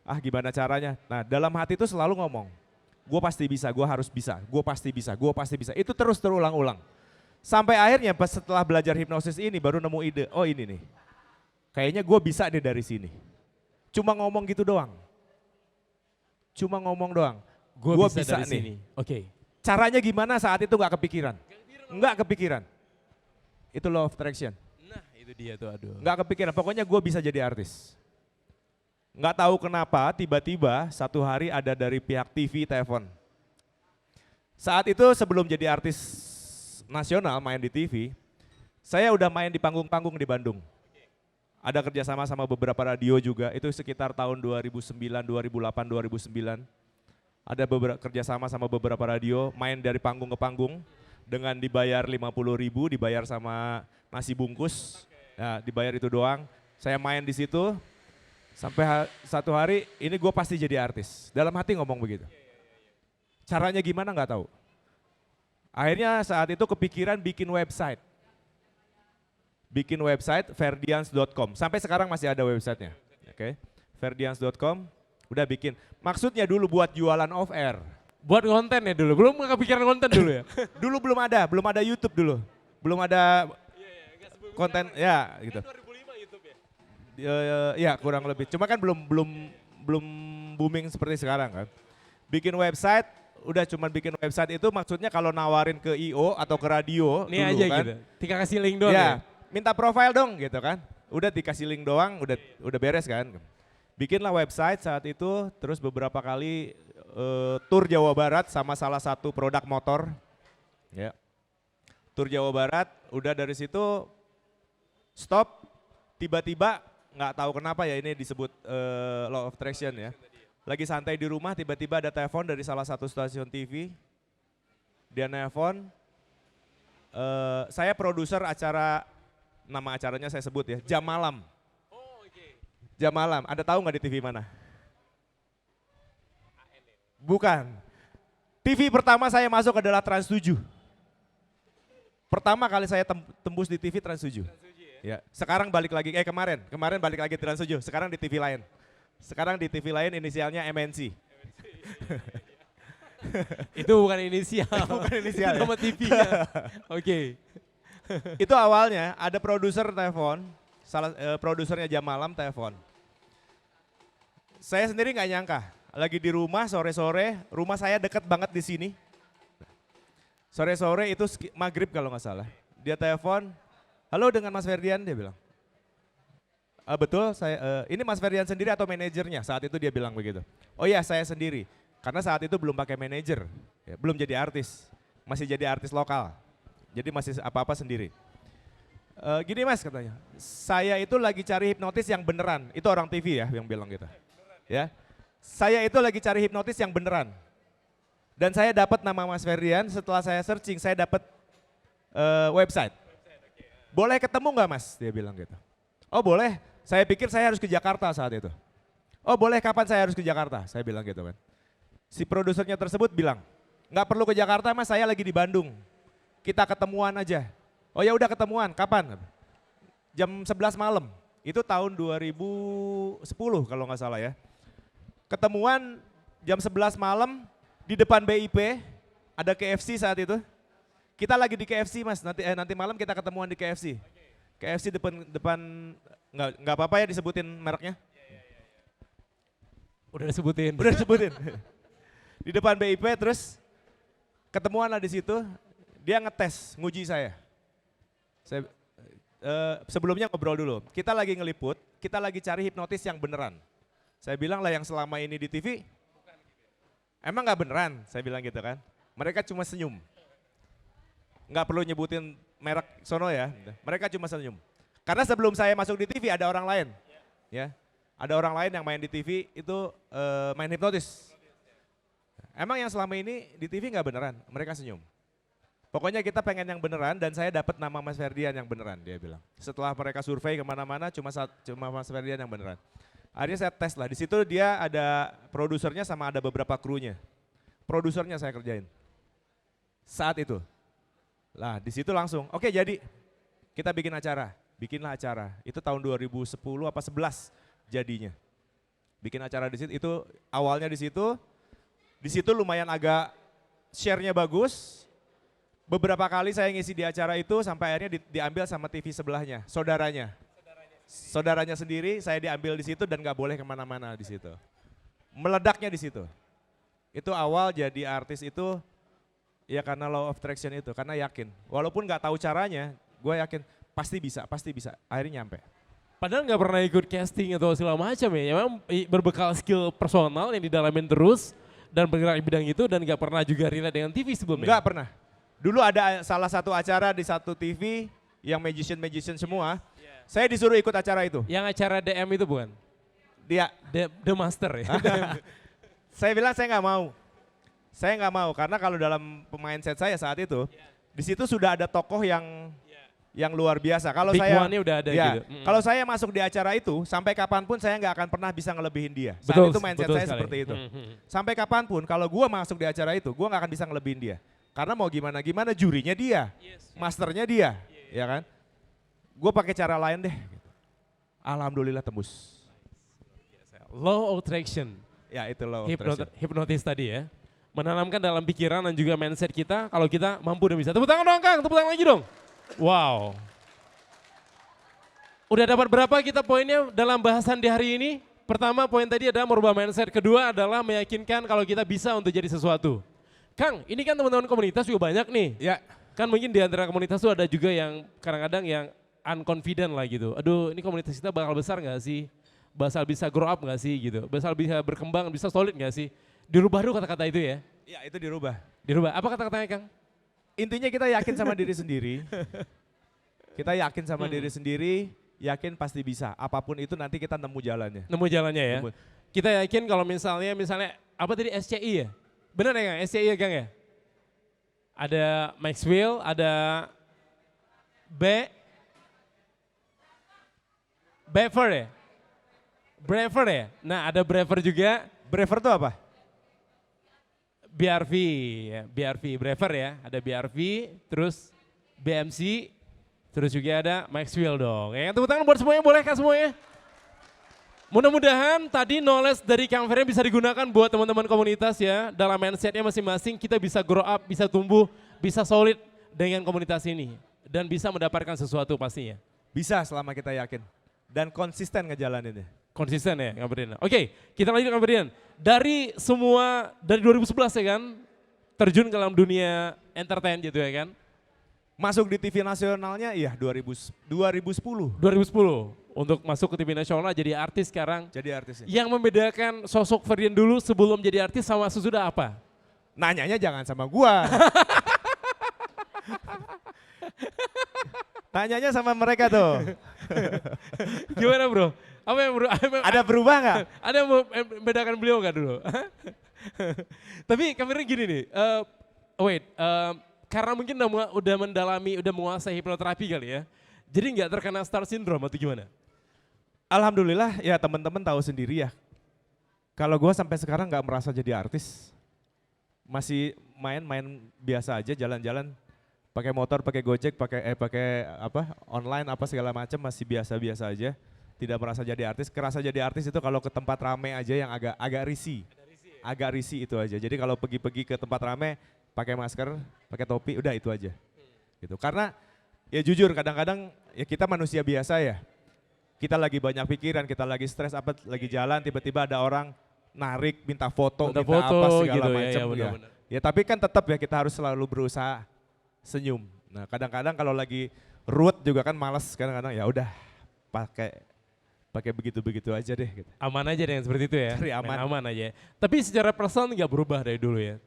Ah gimana caranya? Nah dalam hati itu selalu ngomong, gue pasti bisa, gue harus bisa, gue pasti bisa, gue pasti bisa. Itu terus terulang-ulang. Sampai akhirnya pas setelah belajar hipnosis ini baru nemu ide, oh ini nih. Kayaknya gue bisa deh dari sini. Cuma ngomong gitu doang. Cuma ngomong doang. Gue bisa dari nih. sini. Oke. Caranya gimana saat itu nggak kepikiran. Nggak kepikiran. Itu law of attraction. Nah itu dia tuh aduh. Nggak kepikiran, pokoknya gue bisa jadi artis. Nggak tahu kenapa tiba-tiba satu hari ada dari pihak TV telepon. Saat itu sebelum jadi artis nasional main di TV, saya udah main di panggung-panggung di Bandung. Ada kerjasama sama beberapa radio juga, itu sekitar tahun 2009, 2008, 2009. Ada kerjasama sama beberapa radio, main dari panggung ke panggung dengan dibayar 50.000, dibayar sama nasi bungkus, nah, dibayar itu doang. Saya main di situ. Sampai satu hari ini gue pasti jadi artis. Dalam hati ngomong begitu. Caranya gimana nggak tahu. Akhirnya saat itu kepikiran bikin website. Bikin website ferdians.com. Sampai sekarang masih ada websitenya. Oke. Ferdians.com udah bikin. Maksudnya dulu buat jualan off air. Buat konten ya dulu, belum kepikiran konten dulu ya? Dulu belum ada YouTube dulu. Belum ada konten ya gitu. Ya kurang lebih. Cuma kan belum booming seperti sekarang kan. Bikin website udah cuma bikin website itu maksudnya kalau nawarin ke IO atau ke radio Ini dulu aja kan. gitu. Tinggal kasih link doang ya. Minta profile dong gitu kan. Udah dikasih link doang, udah beres kan. Bikinlah website saat itu, terus beberapa kali tur Jawa Barat sama salah satu produk motor. Ya. Tur Jawa Barat, udah dari situ stop, tiba-tiba nggak tahu kenapa ya ini disebut law of attraction ya. Lagi santai di rumah, tiba-tiba ada telepon dari salah satu stasiun TV. Dia nelpon, saya produser acara, nama acaranya saya sebut ya, Jam Malam. Jam Malam, Anda tahu nggak di TV mana? Bukan. TV pertama saya masuk adalah Trans 7. Pertama kali saya tembus di TV Trans 7. Ya, sekarang balik lagi, kemarin balik lagi Trans 7, sekarang di TV lain. Sekarang di TV lain inisialnya MNC. Itu bukan inisial. Bukan inisial. Itu nama TV-nya. Oke. Itu awalnya ada produser telepon, produsernya Jam Malam telepon. Saya sendiri nggak nyangka, lagi di rumah sore-sore, rumah saya deket banget di sini. Sore-sore itu maghrib kalau nggak salah. Dia telepon, halo dengan Mas Ferdian, dia bilang. Betul, ini Mas Ferdian sendiri atau manajernya? Saat itu dia bilang begitu. Oh iya, saya sendiri. Karena saat itu belum pakai manajer, ya, belum jadi artis, masih jadi artis lokal. Jadi masih apa-apa sendiri. Gini Mas katanya, saya itu lagi cari hipnotis yang beneran. Itu orang TV ya yang bilang gitu. Ya, saya itu lagi cari hipnotis yang beneran. Dan saya dapat nama Mas Ferdian, setelah saya searching, saya dapat website. Boleh ketemu nggak Mas? Dia bilang gitu. Oh boleh. Saya pikir saya harus ke Jakarta saat itu. Oh boleh, kapan saya harus ke Jakarta? Saya bilang gitu kan. Si produsernya tersebut bilang, nggak perlu ke Jakarta Mas, saya lagi di Bandung. Kita ketemuan aja. Oh ya udah ketemuan, kapan? Jam 11 malam. Itu tahun 2010 kalau nggak salah ya. Ketemuan jam 11 malam di depan BIP, ada KFC saat itu. Kita lagi di KFC Mas, nanti malam kita ketemuan di KFC. KFC depan nggak apa-apa ya disebutin mereknya? Udah disebutin. Udah disebutin. Di depan BIP terus ketemuan lah di situ, dia ngetes, nguji saya. Sebelumnya ngobrol dulu, kita lagi ngeliput, kita lagi cari hipnotis yang beneran. Saya bilang lah yang selama ini di TV, emang nggak beneran? Saya bilang gitu kan. Mereka cuma senyum. Nggak perlu nyebutin merek sono ya, mereka cuma senyum. Karena sebelum saya masuk di TV ada orang lain, ya, ada orang lain yang main di TV itu main hipnotis. Emang yang selama ini di TV nggak beneran, mereka senyum. Pokoknya kita pengen yang beneran dan saya dapat nama Mas Ferdian yang beneran, dia bilang. Setelah mereka survei kemana-mana cuma Mas Ferdian yang beneran. Akhirnya saya tes lah, di situ dia ada produsernya sama ada beberapa krunya. Produsernya saya kerjain. Saat itu. Lah di situ langsung, oke jadi kita bikinlah acara. Itu tahun 2010 apa 11 jadinya. Bikin acara di situ, itu awalnya di situ lumayan agak share-nya bagus. Beberapa kali saya ngisi di acara itu sampai akhirnya diambil sama TV sebelahnya, saudaranya sendiri saya diambil di situ dan nggak boleh kemana-mana di situ. Meledaknya di situ. Itu awal jadi artis itu. Ya karena law of attraction itu, karena yakin. Walaupun nggak tahu caranya, gue yakin pasti bisa. Akhirnya nyampe. Padahal nggak pernah ikut casting atau segala macam ya. Memang berbekal skill personal yang didalamin terus dan bergerak di bidang itu dan nggak pernah juga relate dengan TV sebelumnya. Nggak pernah. Dulu ada salah satu acara di satu TV yang magician semua. Saya disuruh ikut acara itu. Yang acara DM itu bukan? Dia. The Master ya. Saya bilang saya nggak mau. Saya nggak mau karena kalau dalam mindset saya saat itu, di situ sudah ada tokoh yang luar biasa. Kalau Big saya, one-nya udah ada ya, gitu. Kalau saya masuk di acara itu, sampai kapanpun saya nggak akan pernah bisa ngelebihin dia. Saat Betul, itu mindset betul saya sekali. seperti itu. Sampai kapanpun, kalau gue masuk di acara itu, gue nggak akan bisa ngelebihin dia. Karena mau gimana jurinya dia, masternya dia, ya kan. Gue pakai cara lain deh. Alhamdulillah tembus. Law of attraction. Ya itu loh. Attraction. Hipnotis tadi ya. Menanamkan dalam pikiran dan juga mindset kita kalau kita mampu dan bisa. Tepuk tangan dong Kang, tepuk tangan lagi dong. Wow. Udah dapat berapa kita poinnya dalam bahasan di hari ini? Pertama poin tadi adalah merubah mindset, kedua adalah meyakinkan kalau kita bisa untuk jadi sesuatu. Kang, ini kan teman-teman komunitas juga banyak nih. Ya, Kan mungkin di antara komunitas tuh ada juga yang kadang-kadang yang unconfident lah gitu. Aduh ini komunitas kita bakal besar gak sih? Bakal bisa grow up gak sih gitu? Bakal bisa berkembang, bisa solid gak sih? Dirubah dulu kata-kata itu ya? ya itu dirubah. Dirubah, apa kata-katanya Kang? Intinya kita yakin sama diri sendiri. Kita yakin sama diri sendiri, yakin pasti bisa. Apapun itu nanti kita nemu jalannya. Nemu jalannya ya? Nemu. Kita yakin kalau misalnya apa tadi SCI ya? Benar ya Kang? SCI ya Kang ya? Ada Maxwell, ada Brever ya? Brever ya? Nah ada Brever juga, Braver tuh apa? BRV, ya, BRV, Brever ya, ada BRV, terus BMC, terus juga ada Maxwell dong. Ya, tepuk tangan buat semuanya, boleh kan semuanya? Mudah-mudahan tadi knowledge dari Kang Ferry bisa digunakan buat teman-teman komunitas ya. Dalam mindsetnya masing-masing kita bisa grow up, bisa tumbuh, bisa solid dengan komunitas ini. Dan bisa mendapatkan sesuatu pastinya. Bisa selama kita yakin. Dan konsisten ngejalaninnya. Konsisten ya Kang Ferdian. Oke, kita lanjut Kang Ferdian. Dari 2011 ya kan, terjun ke dalam dunia entertain gitu ya kan. Masuk di TV nasionalnya iya 2010. 2010 untuk masuk ke TV nasional jadi artis sekarang. Jadi artisnya. Yang membedakan sosok Ferdian dulu sebelum jadi artis sama sesudah apa? Nanyanya jangan sama gua. Tanyanya sama mereka tuh. Gimana bro? Apa yang Ada berubah nggak? ada yang membedakan beliau nggak dulu? Tapi kameranya gini nih, karena mungkin udah mendalami, udah menguasai hipnoterapi kali ya. Jadi nggak terkena star syndrome atau gimana? Alhamdulillah ya teman-teman tahu sendiri ya. Kalau gua sampai sekarang nggak merasa jadi artis. Masih main-main biasa aja, jalan-jalan pakai motor, pakai Gojek, pakai online apa segala macam masih biasa-biasa aja. Tidak merasa jadi artis. Kerasa jadi artis itu kalau ke tempat rame aja yang agak risih. Agak risih itu aja. Jadi kalau pergi-pergi ke tempat rame pakai masker, pakai topi, udah itu aja. Gitu. Karena ya jujur kadang-kadang ya kita manusia biasa ya. Kita lagi banyak pikiran, kita lagi stres apa lagi jalan tiba-tiba ada orang narik, minta foto, minta apa segala gitu, macam ya, ya. Ya tapi kan tetap ya kita harus selalu berusaha senyum. Nah kadang-kadang kalau lagi ruwet juga kan malas kadang-kadang ya udah pakai begitu-begitu aja deh. Gitu. Aman aja dengan seperti itu ya? Cari aman. Main aman aja. Tapi secara personal nggak berubah dari dulu ya?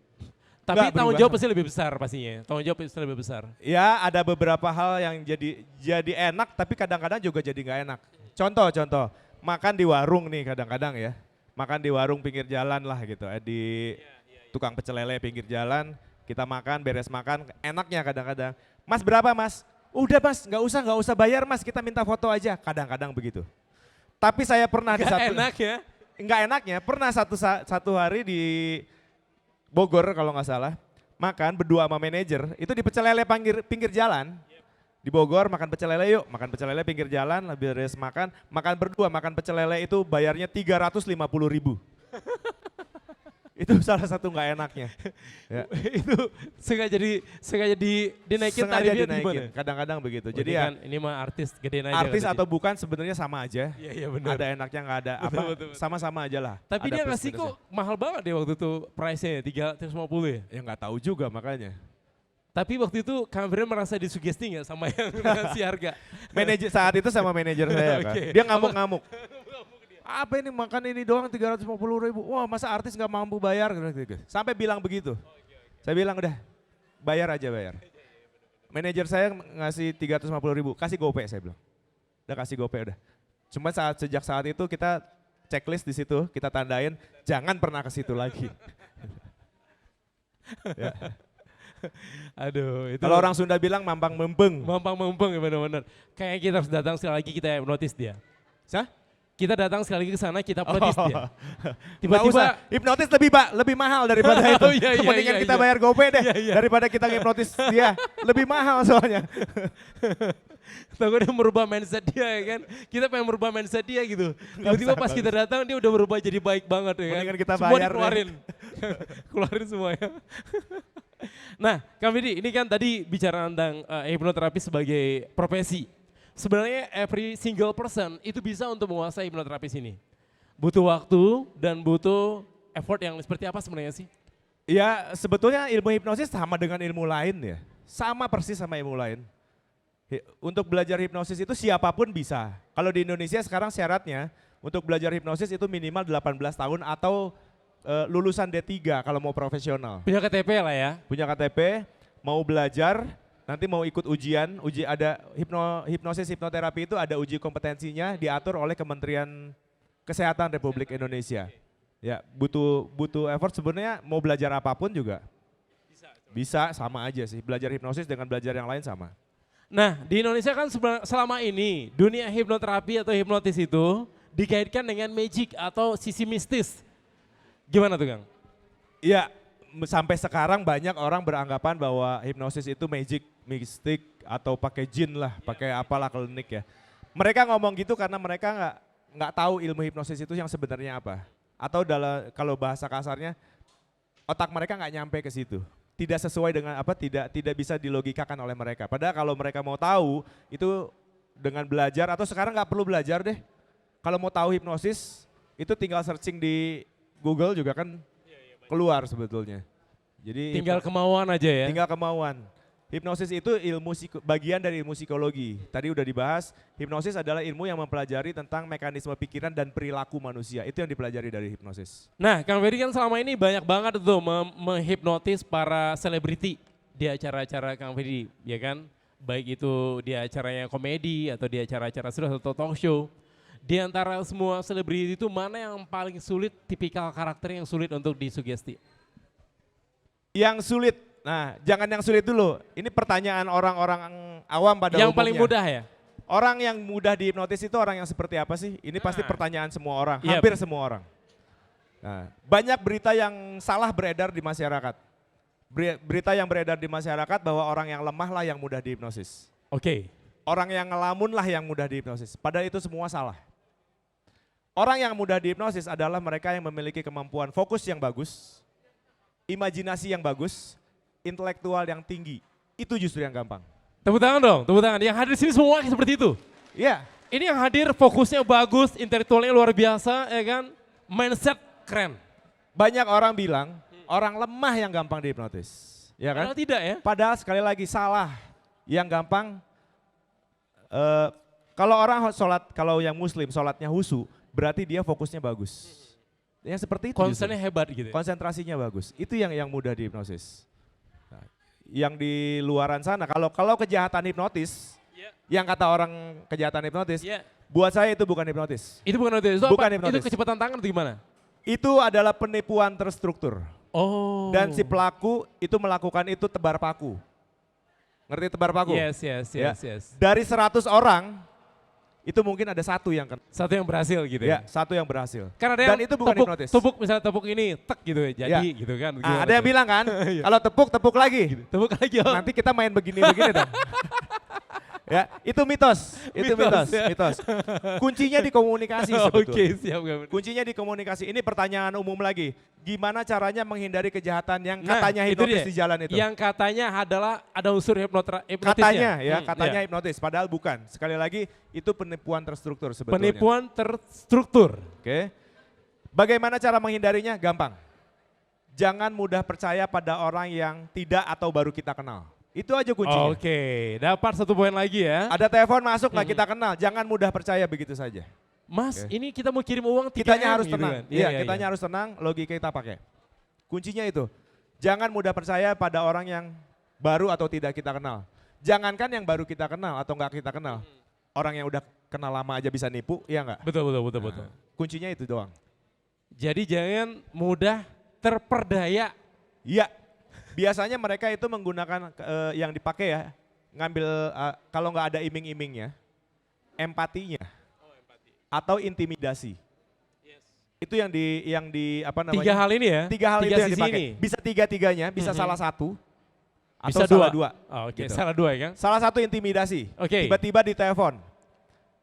Tapi Nggak tanggung berubah. jawab pasti lebih besar pastinya. Tanggung jawab pasti lebih besar. Ya ada beberapa hal yang jadi enak tapi kadang-kadang juga jadi nggak enak. Contoh, makan di warung nih kadang-kadang ya. Makan di warung pinggir jalan lah gitu. Di tukang pecel lele pinggir jalan, kita makan, beres makan, enaknya kadang-kadang. Mas berapa mas? Udah mas, nggak usah bayar mas, kita minta foto aja. Kadang-kadang begitu. Tapi saya pernah Gak enak ya? Nggak enaknya, pernah satu hari di Bogor kalau nggak salah, makan berdua sama manajer, itu di pecel lele pinggir jalan. Di Bogor makan pecel lele yuk, makan pecel lele pinggir jalan, beres makan berdua, makan pecel lele itu bayarnya 350.000. Itu salah satu nggak enaknya. Ya. Itu sengaja dinaikin Sengaja tarifnya dinaikin, gimana? kadang-kadang begitu. Oh, Jadi ini ya kan, ini mah artis gedein aja. artis katanya. atau bukan sebenarnya sama aja. Iya benar. Ada enaknya nggak ada apa, Betul. sama-sama aja lah. Tapi Ada dia plus ngasih minusnya. kok mahal banget deh waktu itu price-nya ya, 350 ya. Ya nggak tahu juga makanya. Tapi waktu itu Kang Firman merasa disugesti nggak sama yang ngasih harga? Manajer saat itu sama manajer saya kan. Oke. Dia ngamuk-ngamuk. Apa ini makan ini doang 350.000. Wah masa artis nggak mampu bayar. Sampai bilang begitu. Saya bilang udah bayar aja bayar. Manajer saya ngasih 350.000, kasih GoPay saya bilang. Udah kasih GoPay udah. Cuma sejak saat itu kita checklist di situ, kita tandain jangan pernah ke situ lagi. Ya. Aduh, itu Kalau orang Sunda bilang mampang mempeng. mampang ya benar-benar. Kayaknya kita harus datang sekali lagi kita notice dia. Sah? Kita datang sekali lagi ke sana kita notice dia. Tiba-tiba Tiba-tiba hipnotis lebih mahal daripada itu. Oh, iya, Mendingan iya, kita iya. bayar GoPay deh Iya, iya. daripada kita ngipnotis dia. Lebih mahal soalnya. takut dia merubah mindset dia ya kan. Kita pengen merubah mindset dia gitu. Tiba-tiba pas kita datang dia udah berubah jadi baik banget ya kan. Mendingan kita Semua bayar deh. dikeluarin. Keluarin semuanya. Nah, Kang Vidi, ini kan tadi bicara tentang hipnoterapi sebagai profesi. Sebenarnya every single person itu bisa untuk menguasai hipnoterapi ini. Butuh waktu dan butuh effort yang seperti apa sebenarnya sih? Ya sebetulnya ilmu hipnosis sama dengan ilmu lain ya. Sama persis sama ilmu lain. Untuk belajar hipnosis itu siapapun bisa. Kalau di Indonesia sekarang syaratnya untuk belajar hipnosis itu minimal 18 tahun atau lulusan D3 kalau mau profesional. Punya KTP lah ya. Punya KTP, mau belajar, nanti mau ikut ujian, ada hipnosis hipnoterapi itu ada uji kompetensinya diatur oleh Kementerian Kesehatan Republik Indonesia. Ya, butuh effort sebenarnya mau belajar apapun juga. Bisa sama aja sih, belajar hipnosis dengan belajar yang lain sama. Nah, di Indonesia kan selama ini dunia hipnoterapi atau hipnotis itu dikaitkan dengan magic atau sisi mistis. Gimana tuh Kang? Iya, sampai sekarang banyak orang beranggapan bahwa hipnosis itu magic, mistik atau pakai jin lah, pakai apalah klinik ya. Mereka ngomong gitu karena mereka nggak tahu ilmu hipnosis itu yang sebenarnya apa. Atau kalau bahasa kasarnya otak mereka nggak nyampe ke situ. Tidak sesuai dengan apa, tidak bisa dilogikakan oleh mereka. Padahal kalau mereka mau tahu itu dengan belajar atau sekarang nggak perlu belajar deh. Kalau mau tahu hipnosis itu tinggal searching di Google juga kan keluar sebetulnya. Jadi Tinggal kemauan aja ya. tinggal kemauan. Hipnosis itu bagian dari ilmu psikologi. Tadi udah dibahas, hipnosis adalah ilmu yang mempelajari tentang mekanisme pikiran dan perilaku manusia. Itu yang dipelajari dari hipnosis. Nah, Kang Ferry kan selama ini banyak banget tuh menghipnotis para selebriti di acara-acara Kang Ferry, ya kan? Baik itu di acaranya komedi atau di acara-acara serius atau talk show. Di antara semua selebriti itu mana yang paling sulit, tipikal karakter yang sulit untuk disugesti? Yang sulit, nah jangan yang sulit dulu. Ini pertanyaan orang-orang awam pada Yang umumnya. paling mudah ya? Orang yang mudah dihipnotis itu orang yang seperti apa sih? Ini pasti pertanyaan semua orang, Yep. hampir semua orang. Nah, banyak berita yang salah beredar di masyarakat. Berita yang beredar di masyarakat bahwa orang yang lemah lah yang mudah dihipnosis. Oke. Orang yang ngelamun lah yang mudah dihipnosis. Padahal itu semua salah. Orang yang mudah dihipnosis adalah mereka yang memiliki kemampuan fokus yang bagus, imajinasi yang bagus, intelektual yang tinggi. Itu justru yang gampang. Tepuk tangan dong, tepuk tangan. Yang hadir di sini semua seperti itu. Iya. Ini yang hadir fokusnya bagus, intelektualnya luar biasa, ya kan? Mindset keren. Banyak orang bilang orang lemah yang gampang dihipnotis. Ya kan? Padahal tidak ya? Padahal sekali lagi salah. Yang gampang, kalau orang sholat, kalau yang muslim sholatnya husu, berarti dia fokusnya bagus. Yang seperti itu. Concernnya hebat gitu. Konsentrasinya bagus. Itu yang mudah dihipnosis. Nah, yang di luaran sana, kalau kejahatan hipnotis, yang kata orang kejahatan hipnotis, buat saya itu bukan hipnotis. Itu bukan hipnotis. Itu Bukan apa? hipnotis. Itu kecepatan tangan atau gimana? Itu adalah penipuan terstruktur. Oh. Dan si pelaku itu melakukan itu tebar paku. Ngerti tebar paku? Yes. Ya. Dari 100 orang, itu mungkin ada satu yang kena. Satu yang berhasil gitu Ya, ya. satu yang berhasil. Karena ada Dan yang itu bukan hipnotis. misalnya tepuk ini, tek gitu ya, jadi gitu kan. Ada yang bilang kan, kalau tepuk lagi. Tepuk lagi. Oh. Nanti kita main begini-begini dong. Ya, itu mitos. Itu mitos. ya. Mitos. Kuncinya di komunikasi sebetulnya. Oke, siap. Kuncinya di komunikasi. Ini pertanyaan umum lagi. Gimana caranya menghindari kejahatan yang Nah, katanya itu hipnotis dia. di jalan itu? Yang katanya adalah ada unsur hipnotisnya. Katanya hipnotis, padahal bukan. Sekali lagi, itu penipuan terstruktur sebetulnya. Penipuan terstruktur. Oke. Bagaimana cara menghindarinya? Gampang. Jangan mudah percaya pada orang yang tidak atau baru kita kenal. Itu aja kuncinya. Oke, dapat 1 poin lagi ya. Ada telepon masuk nggak kita kenal, jangan mudah percaya begitu saja. Mas, Oke. ini kita mau kirim uang 3M Kitanya harus gitu tenang. kan. Iya, kitanya harus tenang, logika kita pakai. Kuncinya itu. Jangan mudah percaya pada orang yang baru atau tidak kita kenal. Jangankan yang baru kita kenal atau nggak kita kenal. Orang yang udah kenal lama aja bisa nipu, iya nggak? Betul. Kuncinya itu doang. Jadi jangan mudah terperdaya. Iya. Biasanya mereka itu menggunakan yang dipakai ya, ngambil kalau nggak ada iming-imingnya, empatinya, atau intimidasi. Itu yang di apa namanya? 3 hal ini ya. 3 hal itu yang sisi dipakai. ini. Bisa 3-tiganya, bisa salah satu, atau Bisa salah 2. Oke, Gitu. salah 2 ya kan? Salah satu intimidasi. Oke. Tiba-tiba ditelepon.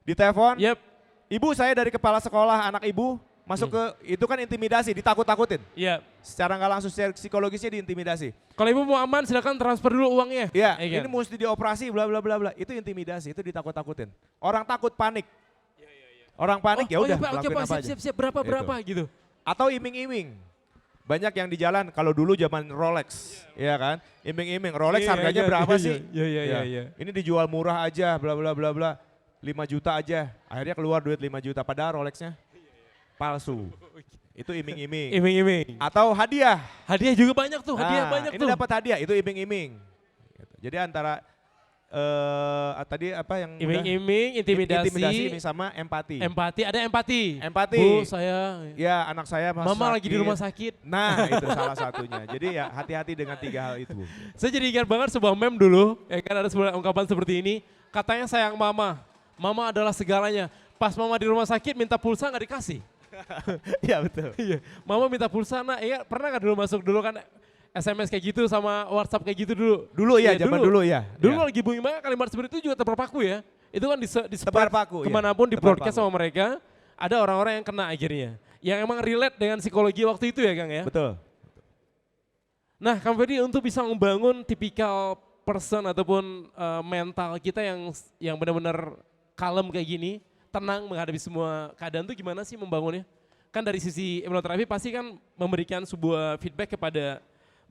Ditelepon, Yep. ibu saya dari kepala sekolah, anak ibu masuk ke, itu kan intimidasi, ditakut-takutin. Iya. Secara nggak langsung, secara psikologisnya diintimidasi. Kalau ibu mau aman silakan transfer dulu uangnya. Iya, Iya ini kan? mesti dioperasi bla bla bla bla. Itu intimidasi, itu ditakut-takutin. Orang takut panik. Orang panik ya udah Pak, oke lakuin Pak, apa aja. siap. Berapa gitu. Atau iming-iming. Banyak yang di jalan, kalau dulu zaman Rolex, ya kan? Iming-iming, Rolex harganya berapa sih? Iya. Ini dijual murah aja, bla bla bla bla. 5 juta aja, akhirnya keluar duit 5 juta, padahal Rolexnya palsu. Itu iming-iming. Iming-iming. Atau hadiah. Hadiah juga banyak tuh, hadiah Nah, banyak ini tuh. dapat hadiah, itu iming-iming. Gitu. Jadi antara tadi apa yang udah? Iming-iming, intimidasi, sama empati. empati, ada empati. Empati. Bu, saya, Ya anak saya masih mama lagi di rumah sakit. Nah itu salah satunya. Jadi ya hati-hati dengan 3 hal itu. Saya jadi ingat banget sebuah meme dulu, ya kan ada sebuah ungkapan seperti ini. Katanya sayang mama, mama adalah segalanya. Pas mama di rumah sakit minta pulsa nggak dikasih. Iya betul. Iya, mama minta pulsa, nah iya pernah nggak dulu masuk dulu kan SMS kayak gitu sama WhatsApp kayak gitu dulu? Dulu ya, Iya, zaman dulu ya. Dulu Ya. lagi booming banget kalimat seperti itu juga terpaku ya. Itu kan di Tebar paku, ya. kemanapun di Tebar broadcast paku. sama mereka, ada orang-orang yang kena akhirnya. Yang emang relate dengan psikologi waktu itu ya Kang ya. Betul. Nah Kang Ferdi untuk bisa membangun tipikal person ataupun mental kita yang benar-benar kalem kayak gini, tenang menghadapi semua keadaan tuh gimana sih membangunnya? Kan dari sisi hipnoterapi pasti kan memberikan sebuah feedback kepada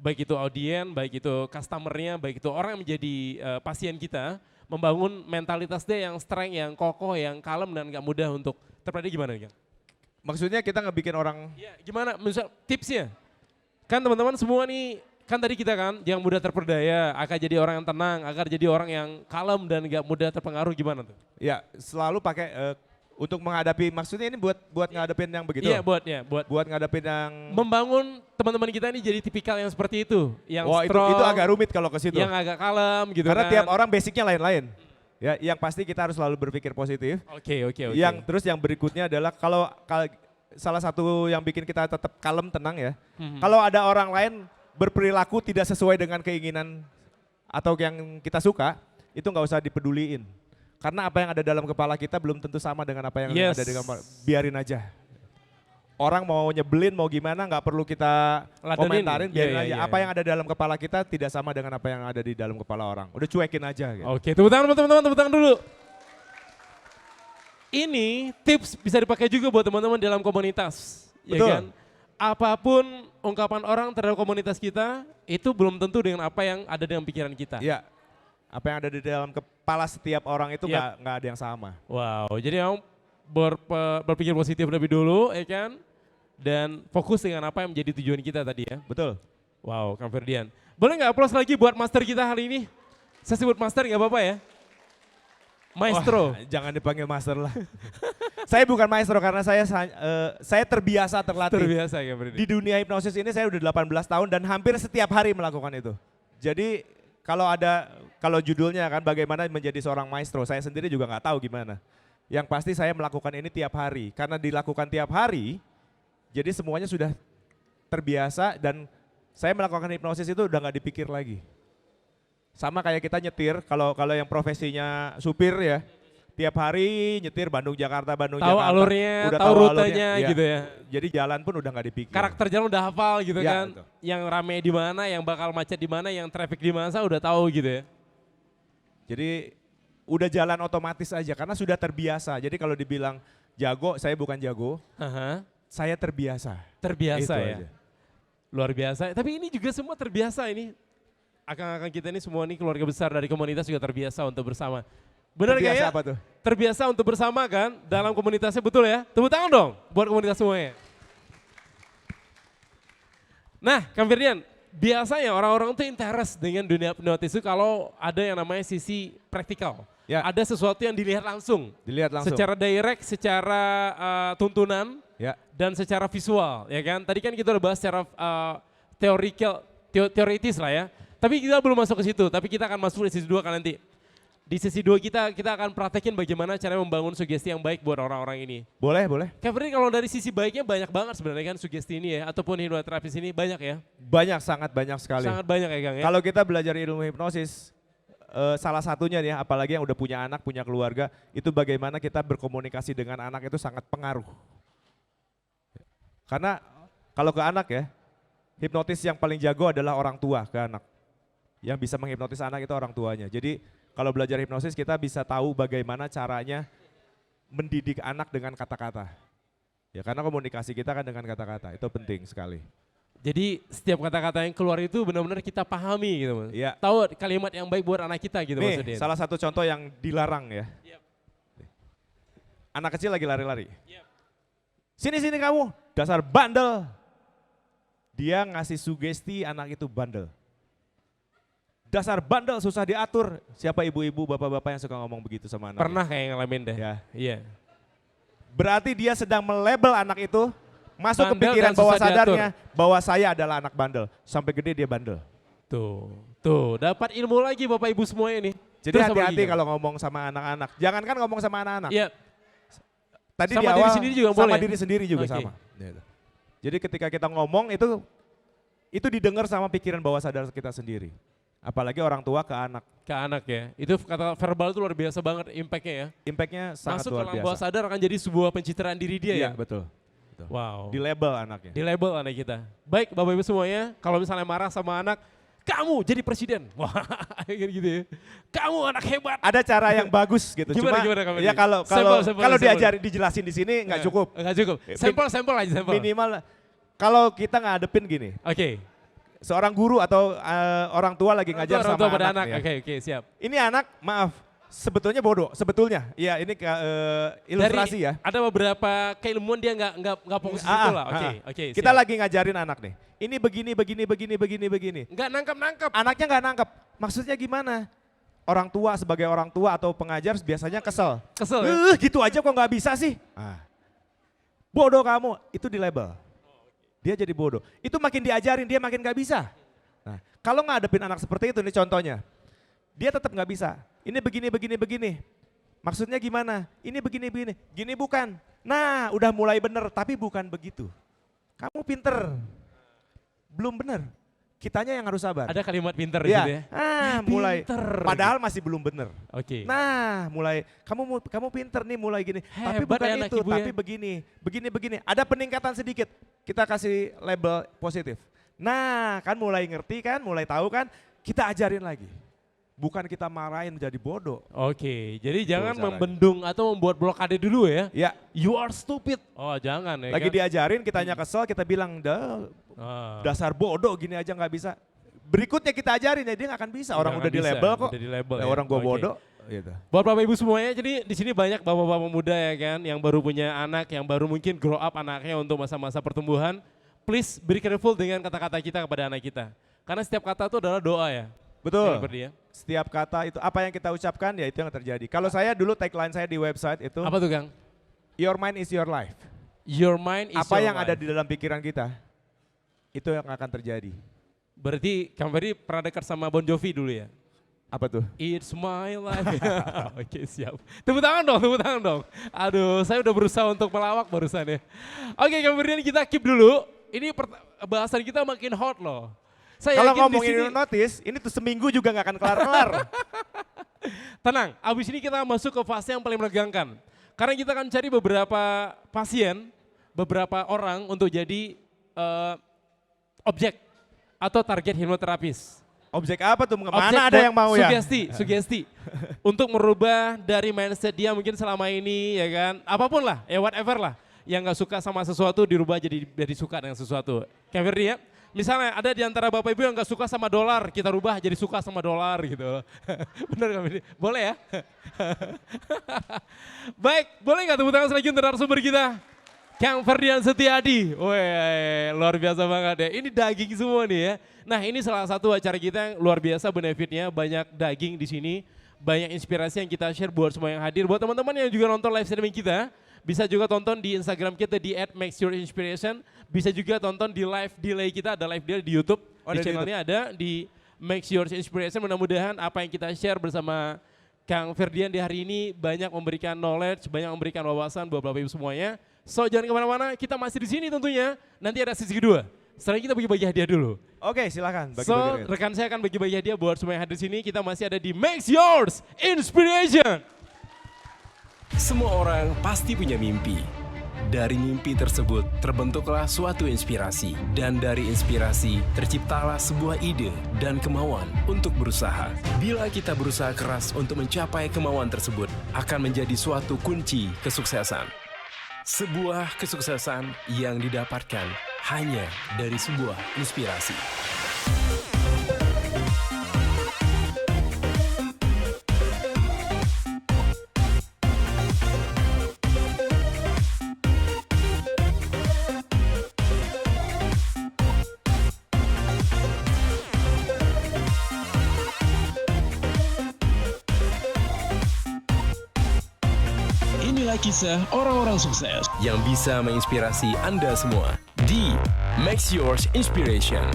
baik itu audien, baik itu customernya, baik itu orang yang menjadi pasien kita, membangun mentalitas dia yang strength, yang kokoh, yang kalem dan gak mudah untuk terprediksi gimana Kang? Maksudnya kita ngebikin orang Ya, gimana misal tipsnya? Kan teman-teman semua nih, kan tadi kita kan yang mudah terperdaya, akan jadi orang yang tenang, agar jadi orang yang kalem dan gak mudah terpengaruh gimana tuh? ya selalu pakai untuk menghadapi, maksudnya ini buat ngadepin yang begitu. Iya buat Buat ngadepin yang membangun teman-teman kita ini jadi tipikal yang seperti itu, yang wah strong, itu agak rumit kalau ke situ. yang agak kalem gitu Karena kan. tiap orang basicnya lain-lain. Ya, yang pasti kita harus selalu berpikir positif. Oke. Yang berikutnya adalah kalau salah satu yang bikin kita tetap kalem, tenang ya. Mhm. Kalau ada orang lain berperilaku tidak sesuai dengan keinginan atau yang kita suka, itu nggak usah dipeduliin. Karena apa yang ada dalam kepala kita belum tentu sama dengan apa yang Yes. ada di kepala. Biarin aja. Orang mau nyebelin, mau gimana nggak perlu kita Ladenin. komentarin, Iya, biarin iya, aja. iya. Apa yang ada dalam kepala kita tidak sama dengan apa yang ada di dalam kepala orang. Udah cuekin aja gitu. Oke, tepuk tangan teman-teman, tepuk tangan dulu. Ini tips bisa dipakai juga buat teman-teman dalam komunitas. Ya Betul. kan? Apapun ungkapan orang terhadap komunitas kita, itu belum tentu dengan apa yang ada dalam pikiran kita. Iya. Apa yang ada di dalam kepala setiap orang itu Yap. nggak ada yang sama. Wow, jadi memang berpikir positif lebih dulu, ya kan? Dan fokus dengan apa yang menjadi tujuan kita tadi ya. Betul. Wow, Kang Ferdian. Boleh nggak aplaus lagi buat master kita hari ini? Saya sebut master nggak apa-apa ya? Maestro. Wah, jangan dipanggil master lah. Saya bukan maestro karena saya terbiasa terlatih. Terbiasa Kang Ferdian. Di dunia hipnosis ini saya udah 18 tahun dan hampir setiap hari melakukan itu. Jadi kalau judulnya kan bagaimana menjadi seorang maestro, saya sendiri juga nggak tahu gimana. Yang pasti saya melakukan ini tiap hari. Karena dilakukan tiap hari, jadi semuanya sudah terbiasa dan saya melakukan hipnosis itu udah nggak dipikir lagi. Sama kayak kita nyetir, kalau yang profesinya supir ya, tiap hari nyetir Bandung Jakarta Tahu Jakarta, alurnya, udah tahu alurnya, rutenya iya. gitu ya. Jadi jalan pun udah nggak dipikir. Karakter jalan udah hafal gitu Ya, kan. betul. Yang rame di mana, yang bakal macet di mana, yang traffic di mana, udah tahu gitu ya. Jadi udah jalan otomatis aja karena sudah terbiasa. Jadi kalau dibilang jago, saya bukan jago, Aha, saya terbiasa. terbiasa Itu ya. aja. Luar biasa. Tapi ini juga semua terbiasa ini. Akang-akang kita ini semua nih keluarga besar dari komunitas juga terbiasa untuk bersama. Benar Terbiasa kayaknya? apa tuh? Terbiasa untuk bersama kan dalam komunitasnya, betul ya? Tepuk tangan dong buat komunitas semuanya. Nah Kang Firdian, biasanya orang-orang tuh interest dengan dunia hipnotis itu kalau ada yang namanya sisi praktikal. Ya. Ada sesuatu yang dilihat langsung. Dilihat langsung. Secara direct, secara tuntunan, Ya. dan secara visual, ya kan? Tadi kan kita udah bahas secara teoritis lah ya. Tapi kita belum masuk ke situ, tapi kita akan masuk di sesi 2 kan nanti. Di sesi 2 kita akan praktekin bagaimana cara membangun sugesti yang baik buat orang-orang ini. Boleh, boleh. Kak Ferdi, kalau dari sisi baiknya banyak banget sebenarnya kan sugesti ini ya, ataupun hipnoterapis ini banyak ya? Banyak, sangat banyak sekali. Sangat banyak ya Kang ya? Kalau kita belajar ilmu hipnosis, salah satunya nih, apalagi yang udah punya anak, punya keluarga, itu bagaimana kita berkomunikasi dengan anak itu sangat pengaruh. Karena kalau ke anak ya, hipnotis yang paling jago adalah orang tua ke anak. Yang bisa menghipnotis anak itu orang tuanya. Jadi kalau belajar hipnosis kita bisa tahu bagaimana caranya mendidik anak dengan kata-kata. Ya karena komunikasi kita kan dengan kata-kata, itu penting sekali. Jadi setiap kata-kata yang keluar itu benar-benar kita pahami gitu Mas. Iya. Tahu kalimat yang baik buat anak kita gitu Nih, maksudnya. salah satu contoh yang dilarang ya. Yep. Anak kecil lagi lari-lari. Yep. Sini kamu, dasar bandel. Dia ngasih sugesti anak itu bandel. Dasar bandel, susah diatur. Siapa ibu-ibu, bapak-bapak yang suka ngomong begitu sama anak? Pernah kayak ngalamin deh. Ya. Iya. Berarti dia sedang melabel anak itu, masuk ke Bandel pikiran dan bawah susah sadarnya bahwa saya adalah anak bandel. Sampai gede dia bandel. Tuh, dapat ilmu lagi Bapak Ibu semuanya nih. Jadi Terus apa hati-hati lagi, Kang? kalau ngomong sama anak-anak. Jangankan ngomong sama anak-anak. Iya. Tadi Sama di diri awal sendiri juga sama boleh? diri sendiri juga Oke. sama. Jadi ketika kita ngomong itu didengar sama pikiran bawah sadar kita sendiri. Apalagi orang tua ke anak. Ke anak ya. Itu kata verbal itu luar biasa banget impact-nya ya. Impact-nya sangat Masuk ke luar alam bawah biasa. sadar akan jadi sebuah pencitraan diri dia Iya, ya. betul. Wow. Di label anaknya. Di label anak kita. Baik Bapak Ibu semuanya, kalau misalnya marah sama anak, kamu jadi presiden. Wah, kayak gitu ya. Kamu anak hebat. Ada cara yang bagus gitu. Gimana, Cuma gimana, Kak Ferdi? ya kalau Sampel. diajari dijelasin di sini nggak cukup. Enggak cukup. Sampel aja sampel. Minimal kalau kita ngadepin gini. Oke. Seorang guru atau orang tua lagi ngajar Orang sama tua pada anak. anaknya. Oke, siap. Ini anak, maaf, sebetulnya bodoh. Sebetulnya, iya ini ilustrasi ya. Ada beberapa keilmuan dia nggak fokus itu lah. Oke. Kita siap. lagi ngajarin anak nih. Ini begini. Nggak nangkep. Anaknya nggak nangkep. Maksudnya gimana? Orang tua sebagai orang tua atau pengajar biasanya kesel. Kesel ya? Gitu aja kok nggak bisa sih? Bodoh kamu, itu di label. Dia jadi bodoh. Itu makin diajarin, dia makin nggak bisa. Nah, kalau ngadepin anak seperti itu nih contohnya. Dia tetap nggak bisa. Ini begini. Maksudnya gimana? Ini begini. Gini bukan. Nah, udah mulai bener, tapi bukan begitu. Kamu pinter. Belum bener. Kitanya yang harus sabar. Ada kalimat pinter di situ ya. Mulai. Pinter. Padahal masih belum bener. Oke. Nah, mulai kamu pinter nih mulai gini. Tapi Hebat bukan ya anak itu, ibu ya. tapi begini. Ada peningkatan sedikit. Kita kasih label positif. Nah, kan mulai ngerti kan, mulai tahu kan, kita ajarin lagi. Bukan kita marahin menjadi bodoh. Oke, jadi jangan caranya. membendung atau membuat blokade dulu ya. Ya, You are stupid. Oh jangan ya lagi kan? diajarin, kitanya kesel, kita bilang, dasar bodoh gini aja nggak bisa. Berikutnya kita ajarin ya dia nggak akan bisa. Orang Nggak udah di bisa, label kok. udah di label ya. Orang gua Oke. bodoh. Gitu. Buat Bapak Ibu semuanya, jadi di sini banyak bapak-bapak muda ya kan, yang baru punya anak, yang baru mungkin grow up anaknya untuk masa-masa pertumbuhan. Please be careful dengan kata-kata kita kepada anak kita. Karena setiap kata itu adalah doa ya. Betul. Ya, Ferdi ya. Setiap kata itu apa yang kita ucapkan ya itu yang terjadi. Kalau saya dulu tagline saya di website itu Apa tuh Kang? Your mind is your life. Your mind is Apa your yang ada life. di dalam pikiran kita itu yang akan terjadi. Berarti Kang Ferdi pernah dekat sama Bon Jovi dulu ya? Apa tuh? It's my life. Oke siap. Tepuk tangan dong. Aduh saya udah berusaha untuk melawak barusan ya. Oke kemudian kita keep dulu. Ini bahasan kita makin hot loh. Saya Kalau yakin ngomongin di sini, notice, ini tuh seminggu juga nggak akan kelar-kelar. tenang, abis ini kita masuk ke fase yang paling menegangkan. Karena kita akan cari beberapa pasien, beberapa orang untuk jadi objek atau target hipnoterapis. Objek apa tuh? Mana Objek ada yang mau ya? Sugesti. Untuk merubah dari mindset dia mungkin selama ini ya kan, apapun lah, ya whatever lah. Yang gak suka sama sesuatu dirubah jadi suka dengan sesuatu. Kayak Ferdi ya, misalnya ada di antara Bapak Ibu yang gak suka sama dolar, kita rubah jadi suka sama dolar gitu. Bener gak Ferdi? Boleh ya? Baik, boleh gak tepuk tangan selanjutnya untuk narasumber kita? Kang Ferdian Setiadi, weh luar biasa banget ya. Ini daging semua nih ya. Nah ini salah satu acara kita yang luar biasa benefitnya, banyak daging di sini, banyak inspirasi yang kita share buat semua yang hadir. Buat teman-teman yang juga nonton live streaming kita, bisa juga tonton di Instagram kita di @makesyourInspiration, bisa juga tonton di live delay kita, ada live delay di YouTube, di channelnya ada di Makes Your Inspiration. Mudah-mudahan apa yang kita share bersama Kang Ferdian di hari ini banyak memberikan knowledge, banyak memberikan wawasan buat Bapak Ibu semuanya. So jangan kemana-mana, kita masih di sini tentunya. Nanti ada sesi kedua. Setelah kita bagi-bagi hadiah dulu. Oke, silakan So rekan saya akan bagi-bagi hadiah buat semua yang hadir di sini. Kita masih ada di Makes Yours Inspiration. Semua orang pasti punya mimpi. Dari mimpi tersebut terbentuklah suatu inspirasi. Dan dari inspirasi terciptalah sebuah ide dan kemauan untuk berusaha. Bila kita berusaha keras untuk mencapai kemauan tersebut, akan menjadi suatu kunci kesuksesan. Sebuah kesuksesan yang didapatkan hanya dari sebuah inspirasi. Inilah kisah orang-orang sukses Yang bisa menginspirasi Anda semua di Make Yours Inspiration.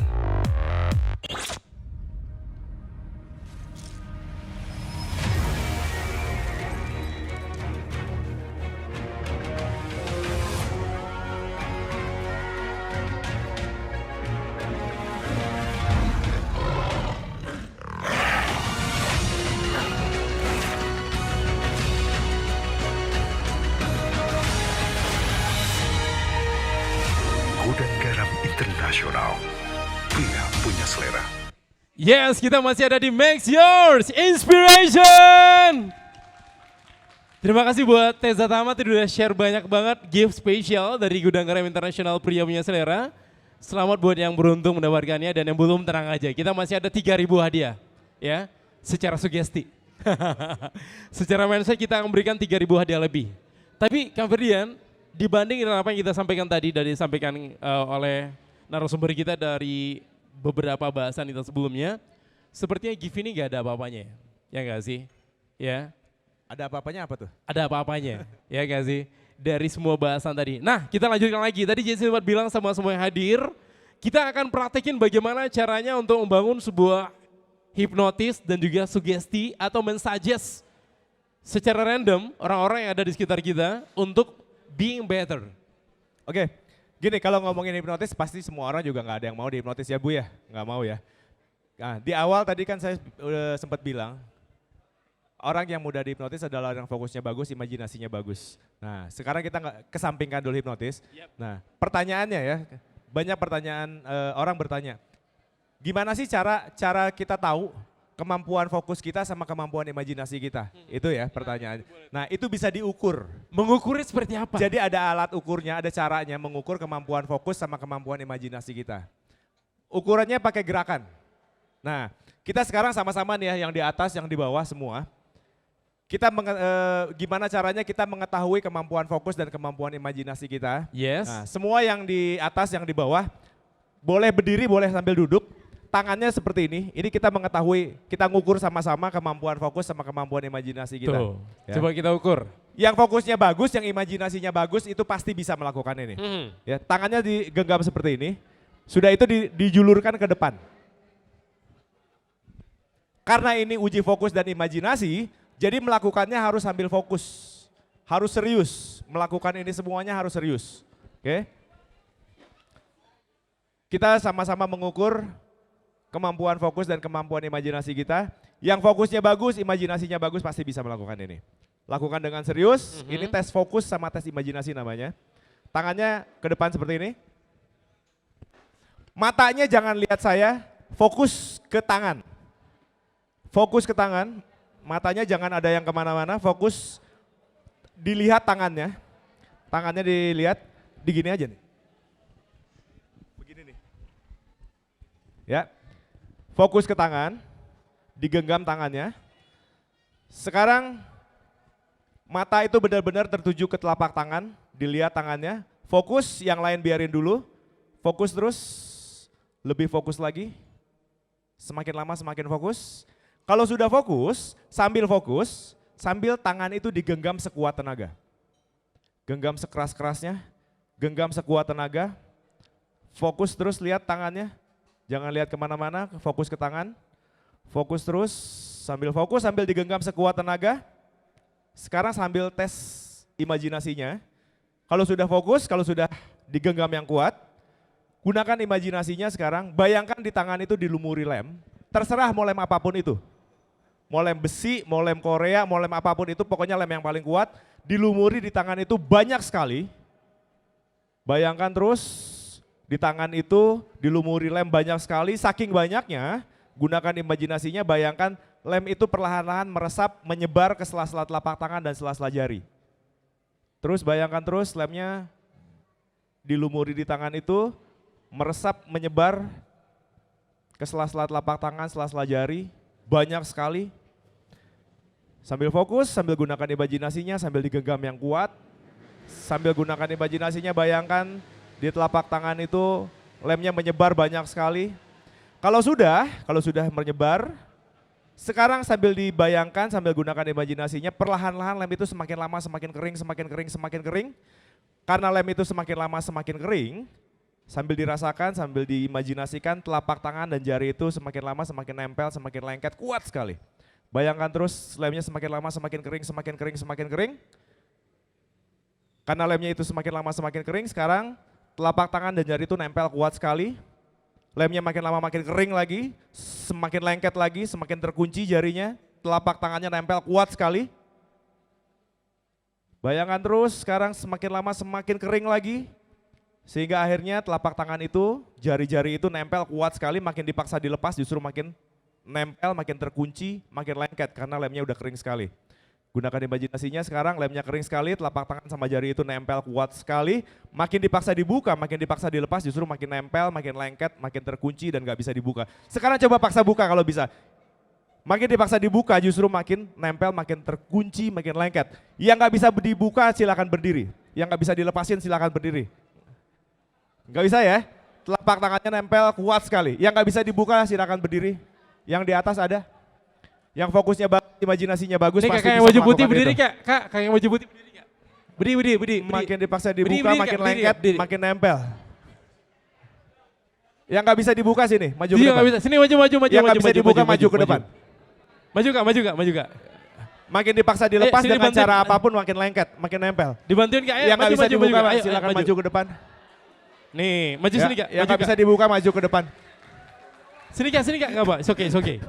Gudang Garam Internasional. Pria punya selera. Yes, kita masih ada di Make Yours Inspiration. Terima kasih buat Teza Tama tadi udah share banyak banget gift spesial dari Gudang Garam Internasional Pria Punya Selera. Selamat buat yang beruntung mendapatkannya dan yang belum tenang aja. Kita masih ada 3.000 hadiah ya, secara sugesti. Secara mindset kita akan memberikan 3.000 hadiah lebih. Tapi Kang Ferdian, dibanding dengan apa yang kita sampaikan tadi dari disampaikan oleh narasumber kita dari beberapa bahasan kita sebelumnya, sepertinya gift ini gak ada apa-apanya ya gak sih? Ya. Ada apa-apanya apa tuh? Ada apa-apanya ya gak sih? Dari semua bahasan tadi. Nah kita lanjutkan lagi, tadi Jesse sempat bilang sama semua yang hadir, kita akan praktekin bagaimana caranya untuk membangun sebuah hipnotis dan juga sugesti atau mensuggest secara random orang-orang yang ada di sekitar kita untuk being better. Oke, gini kalau ngomongin hipnotis pasti semua orang juga nggak ada yang mau dihipnotis ya Bu ya, nggak mau ya. Nah di awal tadi kan saya udah sempat bilang, orang yang mudah dihipnotis adalah orang yang fokusnya bagus, imajinasinya bagus. Nah sekarang kita nggak kesampingkan dulu hipnotis. Nah pertanyaannya ya, banyak pertanyaan orang bertanya, gimana sih cara kita tahu kemampuan fokus kita sama kemampuan imajinasi kita? Itu ya pertanyaan. Nah itu bisa diukur. Mengukurnya seperti apa? Jadi ada alat ukurnya, ada caranya mengukur kemampuan fokus sama kemampuan imajinasi kita. Ukurannya pakai gerakan. Nah kita sekarang sama-sama nih ya, yang di atas, yang di bawah semua. Kita gimana caranya kita mengetahui kemampuan fokus dan kemampuan imajinasi kita. Yes. Nah, semua yang di atas, yang di bawah, boleh berdiri, boleh sambil duduk. Tangannya seperti ini kita mengetahui, kita ngukur sama-sama kemampuan fokus sama kemampuan imajinasi kita. Tuh, Ya. coba kita ukur. Yang fokusnya bagus, yang imajinasinya bagus itu pasti bisa melakukan ini. Ya, tangannya digenggam seperti ini, sudah itu dijulurkan ke depan. Karena ini uji fokus dan imajinasi, jadi melakukannya harus sambil fokus, harus serius. Melakukan ini semuanya harus serius. Oke? Kita sama-sama mengukur kemampuan fokus dan kemampuan imajinasi kita. Yang fokusnya bagus, imajinasinya bagus pasti bisa melakukan ini. Lakukan dengan serius, ini tes fokus sama tes imajinasi namanya. Tangannya ke depan seperti ini. Matanya jangan lihat saya, fokus ke tangan. Fokus ke tangan, matanya jangan ada yang kemana-mana, fokus dilihat tangannya. Tangannya dilihat, digini aja nih. Begini nih. Ya. Fokus ke tangan, digenggam tangannya. Sekarang mata itu benar-benar tertuju ke telapak tangan, dilihat tangannya. Fokus, yang lain biarin dulu. Fokus terus, lebih fokus lagi. Semakin lama semakin fokus. Kalau sudah fokus, sambil tangan itu digenggam sekuat tenaga. Genggam sekeras-kerasnya, genggam sekuat tenaga. Fokus terus lihat tangannya. Jangan lihat kemana-mana, fokus ke tangan. Fokus terus, sambil digenggam sekuat tenaga. Sekarang sambil tes imajinasinya. Kalau sudah fokus, kalau sudah digenggam yang kuat, gunakan imajinasinya sekarang. Bayangkan di tangan itu dilumuri lem. Terserah mau lem apapun itu. Mau lem besi, mau lem Korea, mau lem apapun itu, pokoknya lem yang paling kuat. Dilumuri di tangan itu banyak sekali. Bayangkan terus, di tangan itu dilumuri lem banyak sekali, saking banyaknya, gunakan imajinasinya, bayangkan lem itu perlahan-lahan meresap, menyebar ke sela-sela telapak tangan dan sela-sela jari. Terus bayangkan terus lemnya dilumuri di tangan itu, meresap, menyebar ke sela-sela telapak tangan, sela-sela jari, banyak sekali. Sambil fokus, sambil gunakan imajinasinya, sambil digenggam yang kuat. Sambil gunakan imajinasinya, bayangkan di telapak tangan itu lemnya menyebar banyak sekali. Kalau sudah menyebar, sekarang sambil dibayangkan, sambil gunakan imajinasinya, perlahan-lahan lem itu semakin lama semakin kering, semakin kering, semakin kering. Karena lem itu semakin lama semakin kering, sambil dirasakan, sambil diimajinasikan, telapak tangan dan jari itu semakin lama semakin nempel, semakin lengket, kuat sekali. Bayangkan terus lemnya semakin lama semakin kering, semakin kering, semakin kering. Karena lemnya itu semakin lama semakin kering, sekarang telapak tangan dan jari itu nempel kuat sekali. Lemnya makin lama makin kering lagi, semakin lengket lagi, semakin terkunci jarinya, telapak tangannya nempel kuat sekali. Bayangkan terus sekarang semakin lama semakin kering lagi, sehingga akhirnya telapak tangan itu, jari-jari itu nempel kuat sekali, makin dipaksa dilepas justru makin nempel, makin terkunci, makin lengket karena lemnya udah kering sekali. Gunakan imajinasinya sekarang lemnya kering sekali, telapak tangan sama jari itu nempel kuat sekali, makin dipaksa dibuka, makin dipaksa dilepas justru makin nempel, makin lengket, makin terkunci dan gak bisa dibuka. Sekarang coba paksa buka kalau bisa. Makin dipaksa dibuka justru makin nempel, makin terkunci, makin lengket. Yang gak bisa dibuka silakan berdiri, yang gak bisa dilepasin silakan berdiri. Gak bisa ya, telapak tangannya nempel kuat sekali. Yang gak bisa dibuka silakan berdiri. Yang di atas ada? Yang fokusnya bagus, imajinasinya bagus, Nih, pasti kakak bisa yang baju putih melakukan berdiri itu. kak, kakak yang baju putih berdiri kak. Berdiri. Makin dipaksa dibuka, Berdiri, makin Kak, berdiri, lengket, berdiri. makin nempel. Yang nggak bisa dibuka sini, maju ke Iya depan. nggak bisa, sini maju. Yang nggak bisa dibuka, maju ke depan. Maju kak. Makin dipaksa dilepas sini dengan dibantuin. cara apapun makin lengket, makin nempel. Dibantuin kak, Yang nggak bisa dibuka, Kak. Ayo, silakan maju. maju ke depan. Nih, maju Ya, sini kak. yang maju, nggak Kak. bisa dibuka, maju ke depan. Sini kak, nggak apa, it's okay.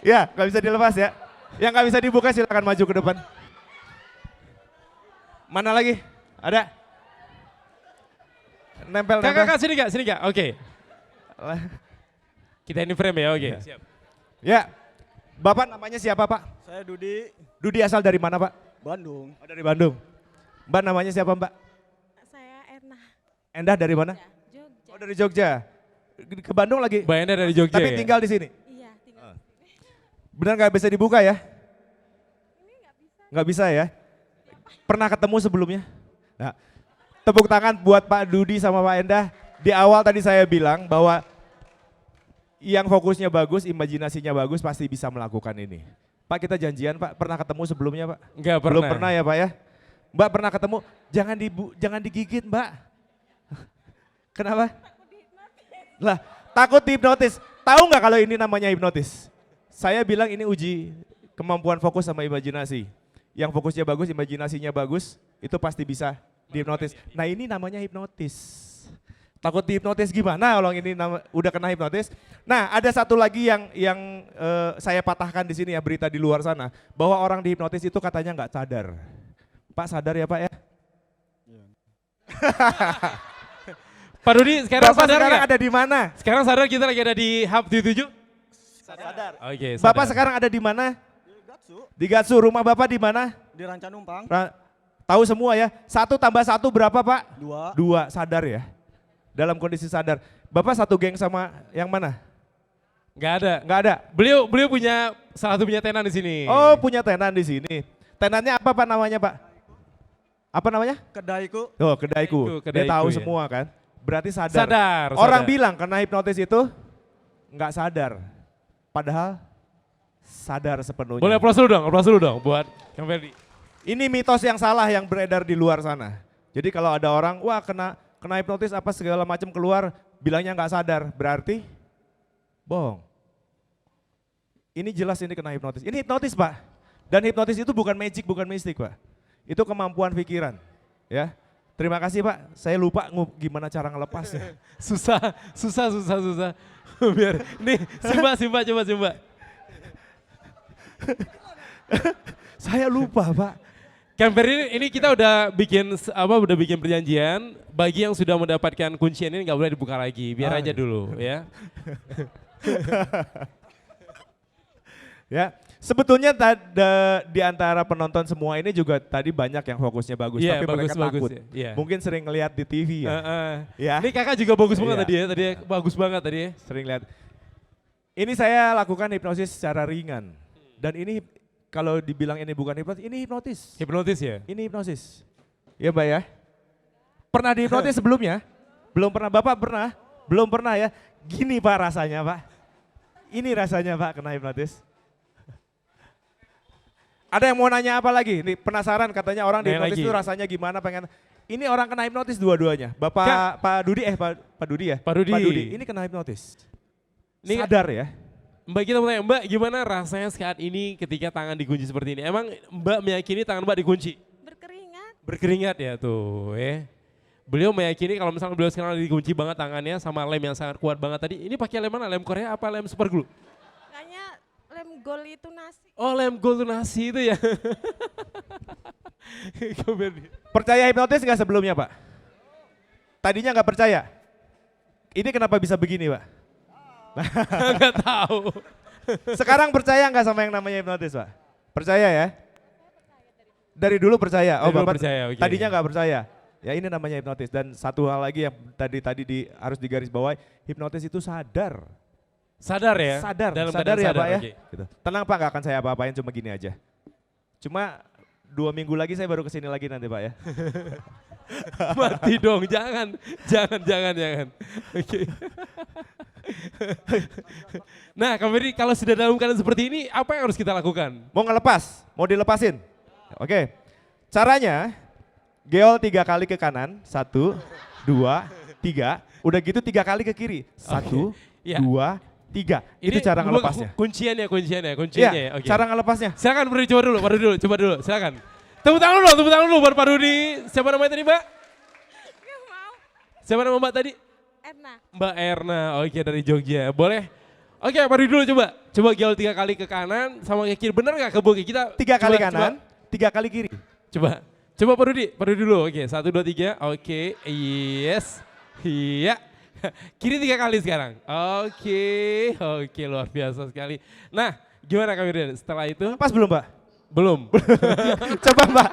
Ya, nggak bisa dilepas ya. Yang nggak bisa dibuka silakan maju ke depan. Mana lagi? Ada? Nempel, Kak, sini kak, oke. Kita ini frame ya, oke. Ya. Siap. Ya, Bapak namanya siapa Pak? Saya Dudi, Dudi asal dari mana Pak? Bandung. Oh, dari Bandung. Mbak namanya siapa Mbak? Saya Erna. Endah dari mana? Jogja. Oh dari Jogja. Ke Bandung lagi? Bayangnya dari Jogja Tapi ya? tinggal di sini? Iya, tinggal. Benar nggak bisa dibuka ya? Nggak bisa ya? Pernah ketemu sebelumnya? Nah, tepuk tangan buat Pak Dudi sama Pak Endah. Di awal tadi saya bilang bahwa yang fokusnya bagus, imajinasinya bagus pasti bisa melakukan ini. Pak kita janjian Pak, pernah ketemu sebelumnya Pak? Nggak pernah. Belum pernah ya Pak ya? Mbak pernah ketemu, jangan digigit Mbak. Kenapa? Lah takut dihipnotis. Tahu nggak kalau ini namanya hipnotis? Saya bilang ini uji kemampuan fokus sama imajinasi. Yang fokusnya bagus, imajinasinya bagus, itu pasti bisa dihipnotis. Nah ini namanya hipnotis. Takut dihipnotis gimana kalau ini udah kena hipnotis? Nah ada satu lagi yang saya patahkan di sini ya berita di luar sana. Bahwa orang dihipnotis itu katanya nggak sadar. Pak sadar ya Pak ya? Pak Dudi sekarang Bapak sadar sekarang nggak? ada di mana? Sekarang sadar kita lagi ada di Hub 77? Sadar. Oke, sadar. Bapak sekarang ada di mana? Di Gatsu, Di Gatsu, rumah Bapak di mana? di Rancanumpang. Tahu semua ya? 1 tambah 1 berapa Pak? 2. 2, sadar ya? Dalam kondisi sadar. Bapak satu geng sama yang mana? Nggak ada. Nggak ada? Beliau punya salah satu punya tenan di sini. Oh punya tenan di sini. Tenannya apa Pak namanya Pak? Apa namanya? Kedaiku, Oh kedaiku. Dia Kedaiku, tahu ya. semua kan? Berarti sadar. Sadar. Orang sadar. bilang kena hipnotis itu nggak sadar. Padahal sadar sepenuhnya. Boleh aplaus dulu dong buat Kang Ferdi. Ini mitos yang salah yang beredar di luar sana. Jadi kalau ada orang, wah kena hipnotis apa segala macam keluar, bilangnya nggak sadar, berarti bohong. Ini jelas ini kena hipnotis. Ini hipnotis Pak. Dan hipnotis itu bukan magic, bukan mistik Pak. Itu kemampuan pikiran. Ya. Terima kasih Pak. Saya lupa gimana cara ngelepasnya. Susah. Biar nih Simba coba. Saya lupa Pak. Kang Ferdi ini kita udah bikin perjanjian bagi yang sudah mendapatkan kuncian ini nggak boleh dibuka lagi, biar aja dulu ya. Ya, Sebetulnya di antara penonton semua ini juga tadi banyak yang fokusnya bagus, Iya, tapi mereka bagus takut. ya. Iya. Mungkin sering ngeliat di TV ya. Ya. Ini kakak juga bagus banget Iya. tadi ya, bagus banget tadi ya. Sering lihat. Ini saya lakukan hipnosis secara ringan. Dan ini kalau dibilang ini bukan hipnotis, ini hipnotis. Hipnotis ya? Ini hipnosis. Ya Mbak ya. Pernah dihipnotis sebelumnya? Belum pernah, Bapak pernah? Belum pernah ya. Gini Pak rasanya Pak. Ini rasanya Pak kena hipnotis. Ada yang mau nanya apa lagi? Nih penasaran katanya orang di Nanya hipnotis lagi. itu rasanya gimana pengen. Ini orang kena hipnotis dua-duanya. Bapak Pak Dudi Pak Dudi ya? Pak Dudi. Ini kena hipnotis. Ini- Sadar ya. Mbak kita mau tanya, Mbak gimana rasanya saat ini ketika tangan dikunci seperti ini? Emang Mbak meyakini tangan Mbak dikunci? Berkeringat. Berkeringat ya tuh Beliau meyakini kalau misalnya beliau sekarang dikunci banget tangannya sama lem yang sangat kuat banget tadi. Ini pakai lem mana? Lem Korea apa lem super glue? Kayaknya lem gol itu nasi. Oh lem gold nasi itu ya. Percaya hipnotis nggak sebelumnya Pak? Tadinya nggak percaya. Ini kenapa bisa begini Pak? Nggak tahu. Sekarang percaya nggak sama yang namanya hipnotis Pak? Percaya ya? Dari dulu percaya. Oh Dari dulu Bapak percaya, oke. tadinya nggak percaya. Ya ini namanya hipnotis. Dan satu hal lagi yang harus digaris bawahi, hipnotis itu sadar. Sadar ya? Sadar, Dalam sadar keadaan ya Pak ya. oke. Gitu. Tenang Pak, nggak akan saya apa-apain, cuma gini aja. Cuma 2 minggu lagi saya baru kesini lagi nanti Pak ya. Mati dong, jangan. Oke. Nah, Kak Ferdi, kalau sudah dalam keadaan seperti ini, apa yang harus kita lakukan? Mau ngelepas, mau dilepasin. Oke, caranya geol 3 kali ke kanan, 1, 2, 3. Udah gitu 3 kali ke kiri, 1, Iya. 2, 3. Itu cara ngelepasnya. Kunciannya. Iya, Oke. cara ngelepasnya. Silakan Pak Rudi, coba dulu, silakan. Tepuk tangan dulu buat Pak Rudi. Siapa namanya tadi, Mbak? Gak mau. Siapa nama Mbak tadi? Erna. Mbak Erna, oke dari Jogja. Boleh? Oke, Pak Rudi dulu coba. Coba geol 3 kali ke kanan sama ke kiri. Bener nggak kebogi? Kita 3 kali coba, kanan, 3 kali kiri. Coba Pak Rudi dulu. Oke, 1, 2, 3. Oke, yes. Iya. Kiri 3 kali sekarang. Oke, luar biasa sekali. Nah, gimana Kak Firdan setelah itu? Pas belum Mbak? Belum. Coba Mbak.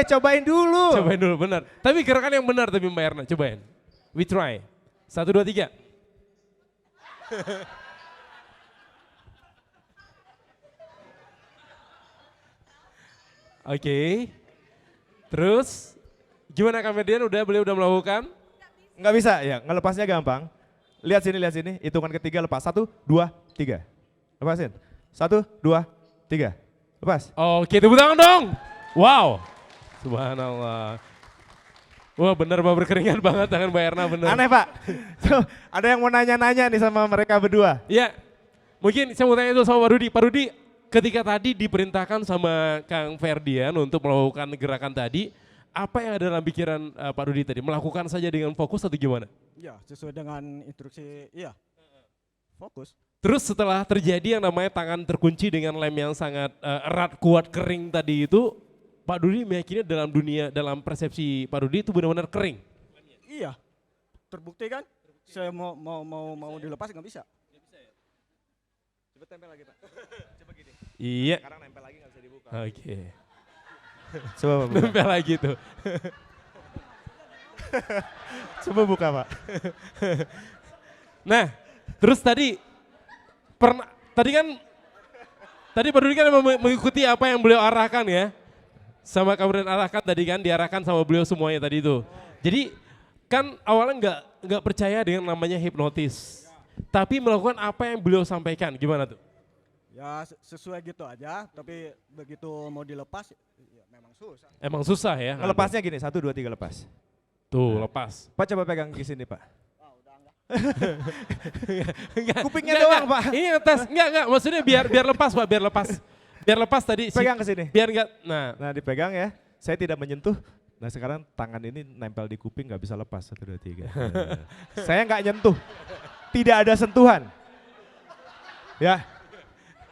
Cobain dulu. Cobain dulu, benar. Tapi gerakan yang benar tapi Mbak Erna, cobain. We try. 1, 2, 3. Oke. Terus gimana Kak Ferdian beliau udah melakukan? Nggak bisa ya, ngelepasnya gampang. Lihat sini, hitungan ketiga lepas. 1, 2, 3. Lepasin. 1, 2, 3. Lepas. Oke, tepuk tangan dong. Wow. Subhanallah. Wah benar Mbak, berkeringat banget tangan Mbak Erna, benar. Aneh Pak. Tuh, ada yang mau nanya-nanya nih sama mereka berdua. Ya, mungkin saya mau tanya itu sama Pak Rudi. Pak Rudi, ketika tadi diperintahkan sama Kang Ferdian untuk melakukan gerakan tadi, apa yang ada dalam pikiran Pak Rudi tadi? Melakukan saja dengan fokus atau gimana? Ya, sesuai dengan instruksi, iya. Fokus. Terus setelah terjadi yang namanya tangan terkunci dengan lem yang sangat erat, kuat, kering tadi itu, Pak Rudi meyakini dalam persepsi Pak Rudi itu benar-benar kering. Iya. Terbukti kan? Saya mau dilepas nggak bisa. Coba tempel lagi Pak. Coba gini. Iya. Sekarang nempel lagi nggak bisa dibuka. Oke. Coba Pak. Nempel lagi tuh. Coba buka Pak. Nah, terus tadi Pak Rudi kan mengikuti apa yang beliau arahkan ya. Sama kemudian arahkan tadi kan, diarahkan sama beliau semuanya tadi itu. Jadi kan awalnya nggak percaya dengan namanya hipnotis. Tapi melakukan apa yang beliau sampaikan, gimana tuh? Ya sesuai gitu aja, tapi begitu mau dilepas, ya memang susah. Emang susah ya? Ngelepasnya gini, 1, 2, 3 lepas. Tuh, lepas. Pak coba pegang di sini Pak. Enggak, Kupingnya doang Pak. Ini ngetes, enggak, maksudnya biar lepas Pak, biar lepas. Biar lepas tadi. Pegang ke sini. Biar enggak, Nah dipegang ya, saya tidak menyentuh. Nah sekarang tangan ini nempel di kuping nggak bisa lepas, 1, 2, 3. Saya nggak nyentuh, tidak ada sentuhan. Ya.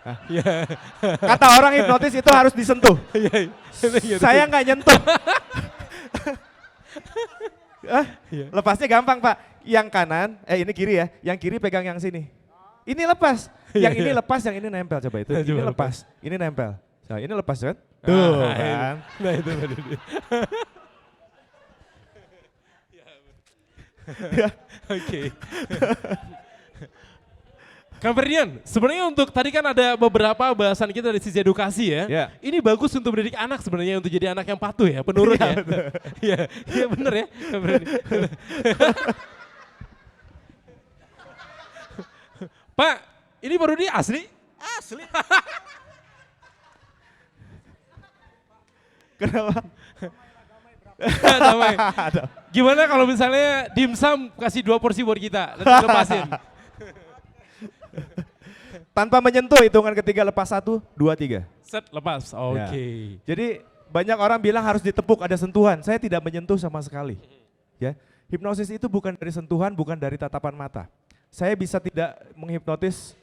Nah, kata orang hipnotis itu harus disentuh. Saya nggak nyentuh. Lepasnya gampang Pak. Yang kanan, ini kiri ya, yang kiri pegang yang sini. Ini lepas. Yang ini lepas, yang ini nempel. Coba itu. Coba Ini lepas. Ini nempel. Nah, ini lepas kan? Tuh kan. Nah itu baru dia. Oke. Kang Ferdian, sebenarnya untuk tadi kan ada beberapa bahasan kita dari sisi edukasi ya. Ya. Ini bagus untuk mendidik anak sebenarnya untuk jadi anak yang patuh ya, penurut ya. Iya, iya benar ya. Kang Ferdian. Pak, ini baru dia asli? Asli. Kenapa? Damai. Gimana kalau misalnya dimsum kasih 2 porsi buat kita, nanti lepasin. Tanpa menyentuh hitungan ketiga lepas 1, 2, 3. Set, lepas. Oke. Jadi banyak orang bilang harus ditepuk ada sentuhan. Saya tidak menyentuh sama sekali. Ya, hipnosis itu bukan dari sentuhan, bukan dari tatapan mata. Saya bisa tidak menghipnotis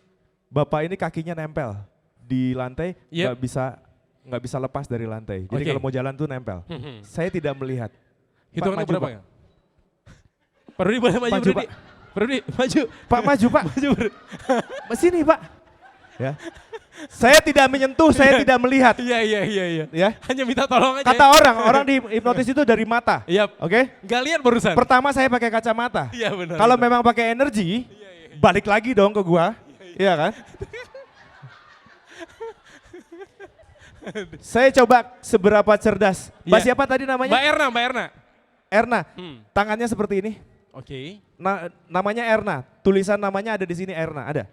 Bapak ini kakinya nempel di lantai, nggak bisa lepas dari lantai. Jadi kalau mau jalan tuh nempel. Saya tidak melihat. Hitungannya Pak, berapa Pak. ya? Pak Rudi boleh maju, Maju, Rudi. Pak. Pak Rudi, maju. Pak maju Pak. Maju. Sini Pak. Ya. Saya tidak menyentuh, saya tidak melihat. Iya. Ya. Hanya minta tolong aja. Kata orang di hipnotis itu dari mata. Iya. Oke? Nggak lihat barusan. Pertama saya pakai kacamata. Iya benar. Kalau memang pakai energi, balik lagi dong ke gua. Iya kan? Saya coba seberapa cerdas. Mbak siapa tadi namanya? Mbak Erna. Erna. Tangannya seperti ini. Oke. Namanya Erna. Tulisan namanya ada di sini Erna. Ada?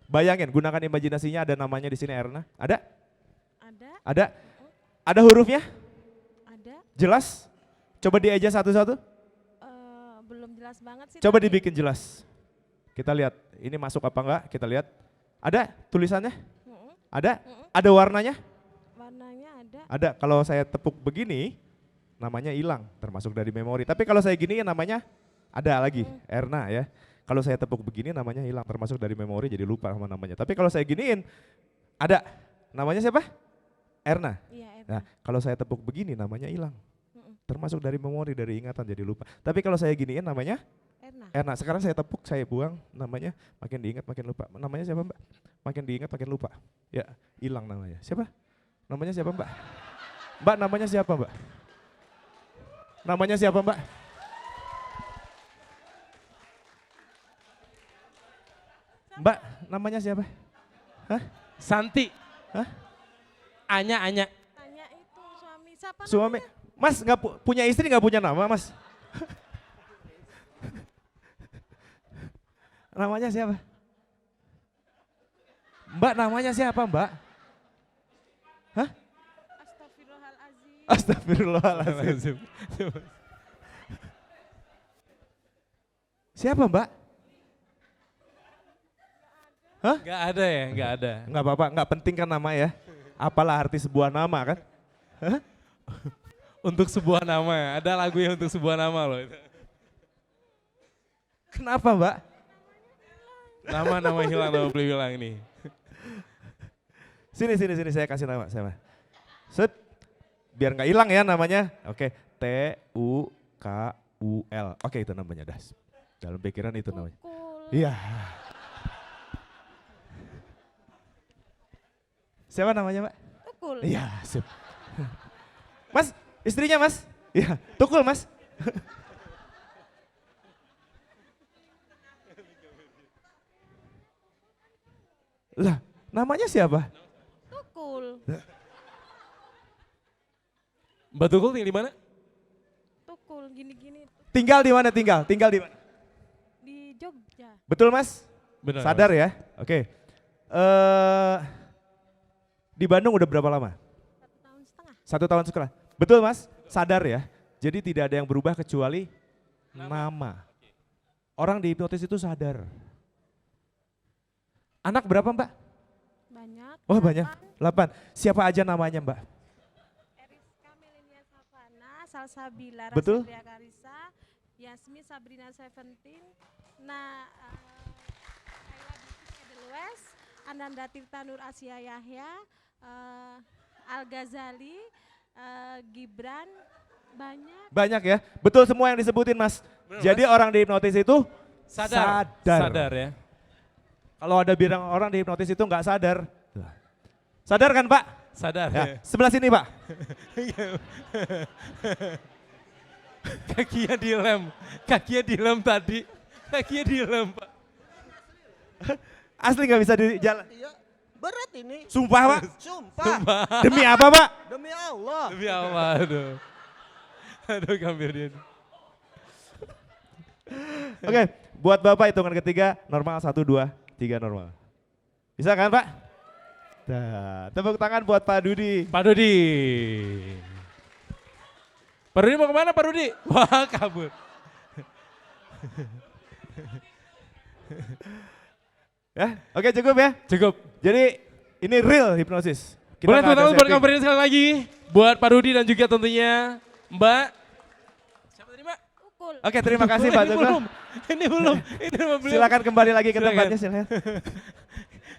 Bayangin, gunakan imajinasinya ada namanya di sini Erna. Ada? Ada, Ada? Ada hurufnya? ada. Jelas? Coba dieja satu-satu. Belum jelas banget sih. Coba tapi dibikin jelas. Kita lihat, ini masuk apa enggak? Kita lihat. Ada tulisannya? Ada? Ada warnanya? warnanya ada. Ada. Kalau saya tepuk begini, namanya hilang, termasuk dari memori. Tapi kalau saya gini namanya ada lagi, Erna ya. Kalau saya tepuk begini namanya hilang, termasuk dari memori, jadi lupa sama namanya. Tapi kalau saya giniin, ada. Namanya siapa? Erna. Iya, Nah, kalau saya tepuk begini namanya hilang. Termasuk dari memori, dari ingatan, jadi lupa. Tapi kalau saya giniin namanya Erna. Erna. Sekarang saya tepuk, saya buang, namanya makin diingat makin lupa. Namanya siapa Mbak? Makin diingat makin lupa. Ya, hilang namanya. Siapa? Namanya siapa Mbak? Mbak namanya siapa Mbak? Namanya siapa Mbak? Mbak, namanya siapa? Hah? Santi. Hah? Anya. Tanya itu suami siapa Suami. namanya? Mas nggak punya istri, nggak punya nama Mas? Namanya siapa? Mbak namanya siapa Mbak? Hah? Astagfirullahaladzim. Astagfirullahaladzim. Siapa Mbak? Hah? Nggak ada ya, nggak ada. Nggak apa-apa, nggak penting kan nama ya. Apalah arti sebuah nama kan? Hah? Untuk sebuah nama, ada lagu yang untuk sebuah nama loh. Kenapa Mbak? Nama hilang, nama beli hilang ini. Sini saya kasih nama saya. Set. Biar nggak hilang ya namanya. Oke, Tukul. Oke, itu namanya dah. Dalam pikiran itu namanya. Tukul. Iya. Siapa namanya, Mbak? Tukul. Iya, sip. Mas, istrinya Mas? Iya, Tukul Mas. Lah, namanya siapa? Tukul. Mbak Tukul tinggal di mana? Tukul gini-gini Tinggal di mana? Tinggal di mana? di Jogja. Betul Mas? Benar. Sadar ya? Oke. Di Bandung udah berapa lama? 1,5 tahun. 1 tahun sekolah. Betul Mas? Sadar ya? Jadi tidak ada yang berubah kecuali nama. Orang di hipnotis itu sadar. Anak berapa Mbak? Banyak. Oh banyak, 8. 8. Siapa aja namanya Mbak? Eriska Melenia Savana, Salsabila Betul. Rasandria Karisa, Yasmin Sabrina Seventeen, Kayla Binti Edelweiss, Ananda Tirta Nur Asia Yahya, Al Ghazali, Gibran, banyak. Banyak ya? Betul semua yang disebutin Mas. Bener, Jadi orang di hipnotis itu Sadar ya. Kalau ada bilang orang dihipnotis itu nggak sadar. Sadar kan Pak? Sadar. Ya, sebelah sini Pak. Kakinya dilem tadi. Kakinya dilem Pak. Asli nggak bisa di jalan. Iya, berat ini. Sumpah Pak? Sumpah. Demi apa Pak? Demi Allah. Demi Allah, aduh. Aduh Kamfirdian. Oke, buat Bapak hitungan ketiga normal 1, 2, 3 normal. Bisa kan Pak? Nah, tepuk tangan buat Pak Dudi. Pak Dodi. Pak Dodi mau kemana Pak Dodi? Wah kabur. Ya, oke cukup ya. Cukup. Jadi ini real hipnosis. Boleh nggak ada teman-teman buat setting. Kamfirdian sekali lagi. Buat Pak Dodi dan juga tentunya Mbak. Siapa tadi Mbak? Ukul. Oke, terima kasih Pak Ini Tukul. belum. Ini belum. Ini nama beliau. Silakan kembali lagi ke Silakan. tempatnya silakan.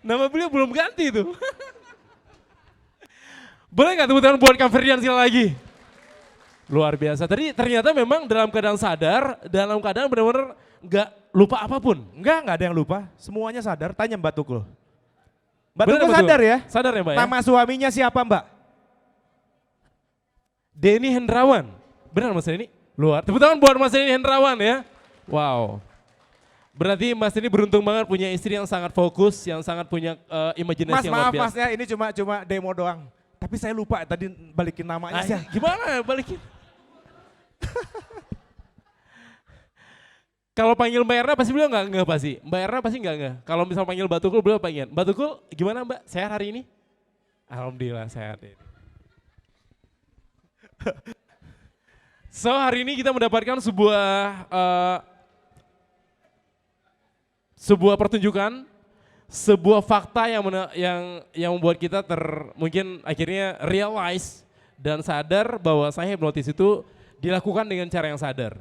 Nama beliau belum ganti itu. Boleh nggak tepuk tangan buat Kamfirdian sekali lagi? Luar biasa. Tadi ternyata memang dalam keadaan sadar, dalam keadaan benar-benar nggak lupa apapun. Enggak ada yang lupa. Semuanya sadar. Tanya Mbak Tukul. Mbak Benar, Tukul betul. sadar ya? Sadar ya Mbak ya? Nama suaminya siapa Mbak? Denny Hendrawan. Benar Mas Denny? Luar. Tepuk tangan buat Mas Denny Hendrawan ya. Wow. Berarti Mas Denny beruntung banget punya istri yang sangat fokus, yang sangat punya imajinasi Mas yang luar maaf biasa. Mas ya, ini cuma demo doang. Tapi saya lupa tadi balikin namanya Ah, sih. gimana balikin? Kalau panggil Mbak Erna pasti beliau nggak pasti. Mbak Erna pasti nggak. Kalau misal panggil Mbak Tukul beliau pengen. Mbak Tukul gimana Mbak? Sehat hari ini? Alhamdulillah sehat ini. So hari ini kita mendapatkan sebuah pertunjukan, sebuah fakta yang membuat kita mungkin akhirnya realize dan sadar bahwa saya hipnotis itu dilakukan dengan cara yang sadar.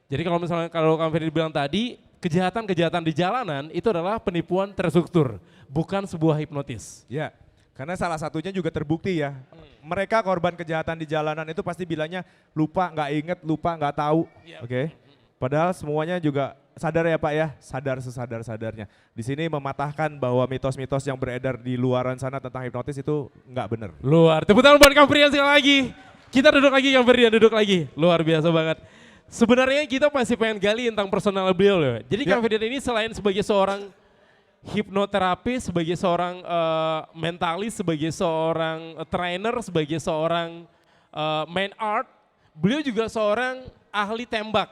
Jadi kalau Kang Ferry bilang tadi, kejahatan-kejahatan di jalanan itu adalah penipuan terstruktur, bukan sebuah hipnotis. Ya, karena salah satunya juga terbukti ya. Mereka korban kejahatan di jalanan itu pasti bilangnya lupa, nggak inget, lupa, nggak tahu. Ya. Oke. Padahal semuanya juga sadar ya Pak ya, sadar sesadar-sadarnya. Di sini mematahkan bahwa mitos-mitos yang beredar di luaran sana tentang hipnotis itu nggak benar. Luar, tepuk tangan buat Kang Ferdian sekali lagi. Kita duduk lagi, Kang Ferdian duduk lagi. Luar biasa banget. Sebenarnya kita masih pengen gali tentang personal beliau loh. Jadi Kang Ferdian ini selain sebagai seorang hipnoterapis, sebagai seorang mentalis, sebagai seorang trainer, sebagai seorang main art, beliau juga seorang ahli tembak.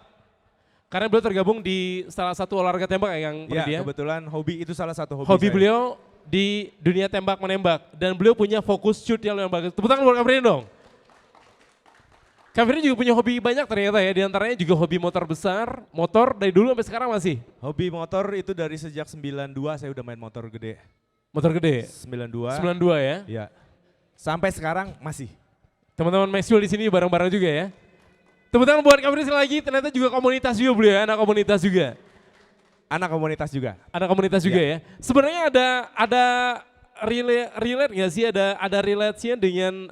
Karena beliau tergabung di salah satu olahraga tembak ya Kang Ya, Ferdian. kebetulan hobi itu salah satu hobi Hobi saya. beliau di dunia tembak menembak dan beliau punya fokus shoot yang lumayan bagus. Tepuk tangan buat Kang Ferdian dong. Kang Ferdian juga punya hobi banyak ternyata ya, diantaranya juga hobi motor besar, motor dari dulu sampai sekarang masih. Hobi motor itu dari sejak 92 saya udah main motor gede. Motor gede. 92. 92 ya. Ya. Sampai sekarang masih. Teman-teman Maxwell di sini bareng-bareng juga ya. Tepuk tangan buat Kang Ferdian lagi, ternyata juga komunitas juga beliau ya, anak komunitas juga. Anak komunitas juga. Anak komunitas juga ya. Sebenarnya ada relate nggak sih, ada relate-nya dengan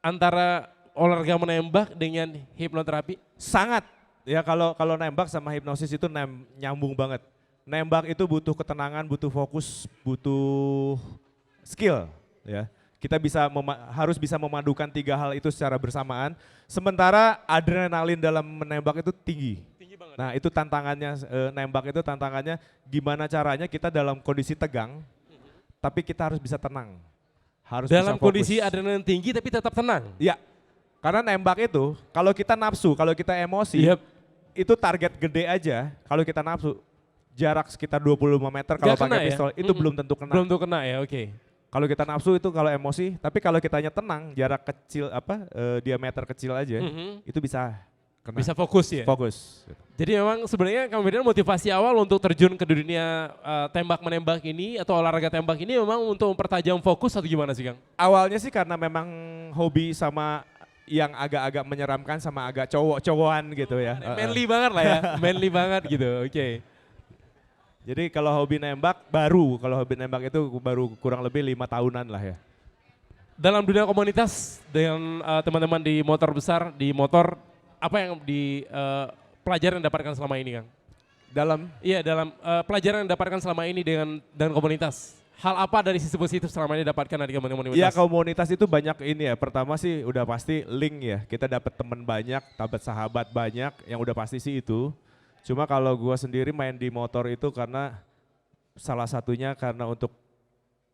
antara olahraga menembak dengan hipnoterapi? Sangat. Ya kalau nembak sama hipnosis itu nyambung banget. Nembak itu butuh ketenangan, butuh fokus, butuh skill ya. Kita harus bisa memadukan 3 hal itu secara bersamaan. Sementara adrenalin dalam menembak itu tinggi. Tinggi banget. Nah itu tantangannya, nembak itu tantangannya gimana caranya kita dalam kondisi tegang, tapi kita harus bisa tenang. Harus Dalam bisa fokus. kondisi adrenalin tinggi tapi tetap tenang. Ya, karena nembak itu kalau kita nafsu, kalau kita emosi, Yep. itu target gede aja. Kalau kita nafsu, jarak sekitar 25 meter kalau Nggak kena pakai ya? pistol, itu belum tentu kena. Belum tuh kena ya, oke. Kalau kita nafsu itu kalau emosi, tapi kalau kitanya tenang, jarak kecil diameter kecil aja, itu bisa kena. Bisa fokus ya. Fokus. Jadi memang sebenarnya Kang Ferdian motivasi awal untuk terjun ke dunia tembak menembak ini atau olahraga tembak ini memang untuk mempertajam fokus atau gimana sih Kang? Awalnya sih karena memang hobi sama yang agak-agak menyeramkan sama agak cowok-cowokan gitu ya. Manly banget lah ya, manly banget gitu, oke. Jadi kalau hobi nembak itu baru kurang lebih 5 tahunan lah ya. Dalam dunia komunitas dengan teman-teman di motor besar, di motor, apa yang di pelajaran yang dapatkan selama ini Kang? Dalam dalam pelajaran yang didapatkan selama ini dengan komunitas. Hal apa dari sisi positif selama ini didapatkan dari komunitas? ya komunitas itu banyak ini ya. Pertama sih udah pasti link ya. Kita dapat teman banyak, dapat sahabat banyak. Yang udah pasti sih itu. Cuma kalau gua sendiri main di motor itu karena salah satunya karena untuk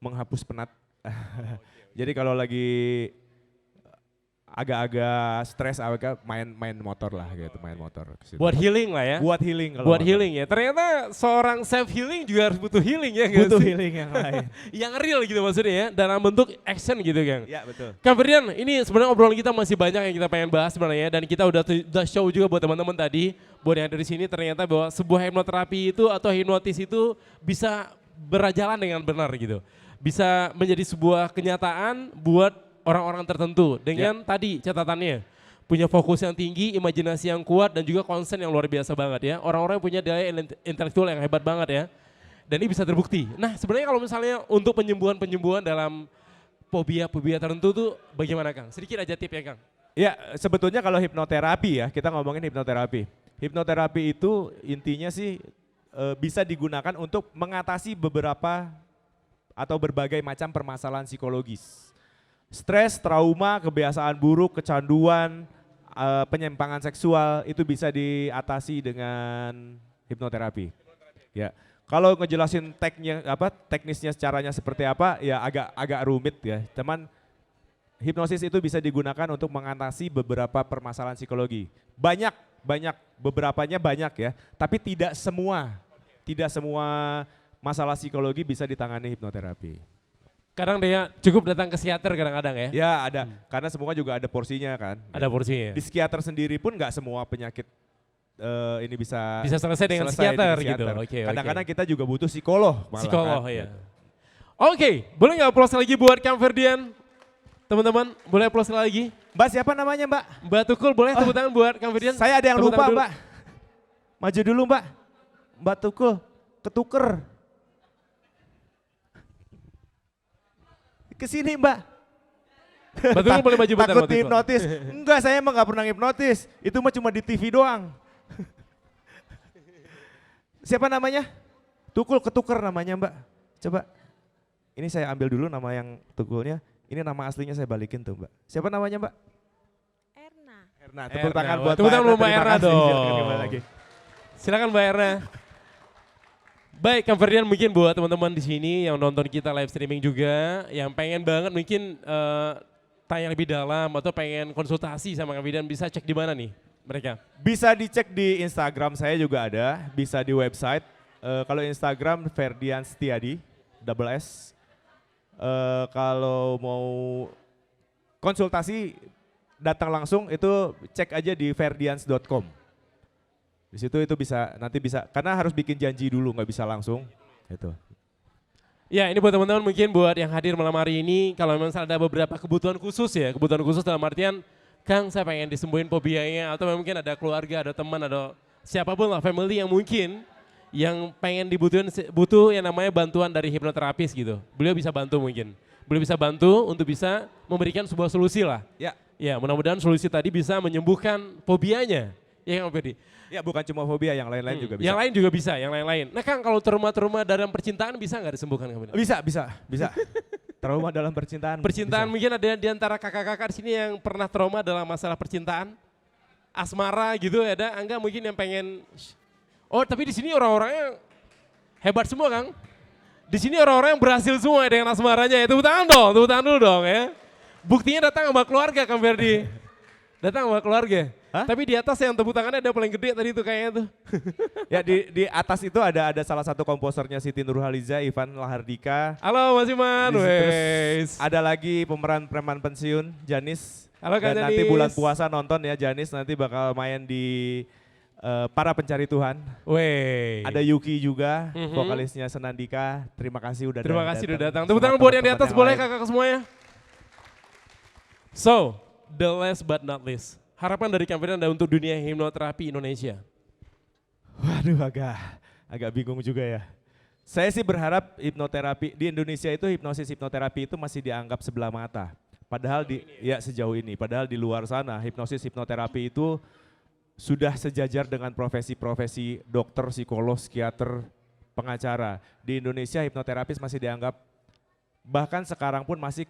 menghapus penat. Jadi kalau lagi agak-agak stres, agak main motor lah gitu, main motor. Ke situ. Buat healing lah ya. Buat healing kalau Buat motor. healing ya. Ternyata seorang self healing juga harus butuh healing ya. nggak Butuh sih? healing yang lain. Yang real gitu maksudnya ya. Dalam bentuk action gitu Kang. Ya betul. Kang Ferdian, ini sebenarnya obrolan kita masih banyak yang kita pengen bahas sebenarnya dan kita udah show juga buat teman-teman tadi, buat yang dari sini ternyata bahwa sebuah hipnoterapi itu atau hipnotis itu bisa berjalan dengan benar gitu. Bisa menjadi sebuah kenyataan buat orang-orang tertentu dengan tadi catatannya punya fokus yang tinggi, imajinasi yang kuat dan juga konsen yang luar biasa banget ya. Orang-orang yang punya daya intelektual yang hebat banget ya. Dan ini bisa terbukti. Nah sebenarnya kalau misalnya untuk penyembuhan dalam fobia tertentu tuh bagaimana Kang? Sedikit aja tip ya Kang. Ya sebetulnya kalau hipnoterapi ya, kita ngomongin hipnoterapi. Hipnoterapi itu intinya sih bisa digunakan untuk mengatasi beberapa atau berbagai macam permasalahan psikologis. Stres, trauma, kebiasaan buruk, kecanduan, penyimpangan seksual itu bisa diatasi dengan hipnoterapi. Ya, kalau ngejelasin teknisnya caranya seperti apa, ya agak rumit ya. Teman, hipnosis itu bisa digunakan untuk mengatasi beberapa permasalahan psikologi. Beberapanya banyak ya, tapi tidak semua masalah psikologi bisa ditangani hipnoterapi. Kadang dia cukup datang ke psikiater kadang-kadang ya. Ya ada, karena semua juga ada porsinya kan. Ada porsinya. Di psikiater sendiri pun nggak semua penyakit ini bisa Selesai dengan psikiater gitu. Oke. Kadang-kadang kita juga butuh psikolog malah Psikolog kan. ya. Oke, boleh nggak applause lagi buat Kang Ferdian? Teman-teman, boleh applause lagi? Mbak siapa namanya Mbak? Mbak Tukul boleh tepuk tangan buat Kang Ferdian? Saya ada yang Tepuk lupa tangan dulu. Mbak. Maju dulu Mbak. Mbak Tukul, ketuker. Kesini Mbak. Mbak Tukul boleh maju bentar, Takut Mbak Tukul. hipnotis. Enggak, saya emang gak pernah hipnotis. Itu mah cuma di TV doang. Siapa namanya? Tukul, ketuker namanya Mbak. Coba. Ini saya ambil dulu nama yang Tukulnya. Ini nama aslinya saya balikin tuh Mbak. Siapa namanya Mbak? Erna. Erna. Tepuk tangan buat Tepuk tangan buat Mbak Terima Erna kasih. dong. Silakan kembali lagi. Silakan Mbak Erna. Baik, Kang Ferdian mungkin buat teman-teman di sini yang nonton kita live streaming juga, yang pengen banget mungkin tanya lebih dalam atau pengen konsultasi sama Kang Ferdian, bisa cek di mana nih mereka? Bisa dicek di Instagram saya juga ada, bisa di website. Kalau Instagram Ferdian Setiadi, double S. Kalau mau konsultasi datang langsung itu cek aja di ferdians.com. Di situ itu nanti bisa karena harus bikin janji dulu nggak bisa langsung itu. Ya ini buat teman-teman mungkin buat yang hadir malam hari ini kalau memang ada beberapa kebutuhan khusus ya, kebutuhan khusus dalam artian Kang saya pengen disembuhin fobianya atau mungkin ada keluarga, ada teman, ada siapapun lah family yang mungkin yang pengen butuh yang namanya bantuan dari hipnoterapis gitu. Beliau bisa bantu mungkin. Beliau bisa bantu untuk bisa memberikan sebuah solusi lah. Ya. Ya mudah-mudahan solusi tadi bisa menyembuhkan fobianya. Ya Kang Ferdi. Ya bukan cuma fobia, yang lain-lain juga bisa. Yang lain juga bisa, yang lain-lain. Nah Kang kalau trauma-trauma dalam percintaan bisa nggak disembuhkan Kang? Bisa. Trauma dalam percintaan. Percintaan bisa. mungkin ada di antara kakak-kakak di sini yang pernah trauma dalam masalah percintaan, asmara gitu ada, enggak mungkin yang pengen. Oh tapi di sini orang-orangnya hebat semua Kang. Di sini orang-orang yang berhasil semua dengan asmaranya. Tepuk tangan dulu dong ya. Buktinya datang sama keluarga Kang Ferdi. Datang sama keluarga. Hah? Tapi di atas yang tepuk tangannya ada paling gede tadi itu kayaknya tuh. Ya di atas itu ada salah satu komposernya Siti Nurhaliza, Ivan Lahardika. Halo Mas Iman, Terus wes. ada lagi pemeran preman pensiun, Janis. Halo Kak Dan nanti Janis. bulan puasa nonton ya Janis, nanti bakal main di Para Pencari Tuhan. Wey. Ada Yuki juga, Mhm. vokalisnya Senandika. Terima kasih udah Terima kasih udah datang. Semua Tepuk tangan buat yang di teman-teman atas yang boleh lain. kakak semuanya. So, the last but not least. Harapan dari Kang Ferdian untuk dunia hipnoterapi Indonesia. Waduh agak bingung juga ya. Saya sih berharap hipnoterapi di Indonesia itu hipnoterapi itu masih dianggap sebelah mata. Padahal sejauh ini, padahal di luar sana hipnoterapi itu sudah sejajar dengan profesi-profesi dokter, psikolog, psikiater, pengacara. Di Indonesia hipnoterapis masih dianggap, bahkan sekarang pun masih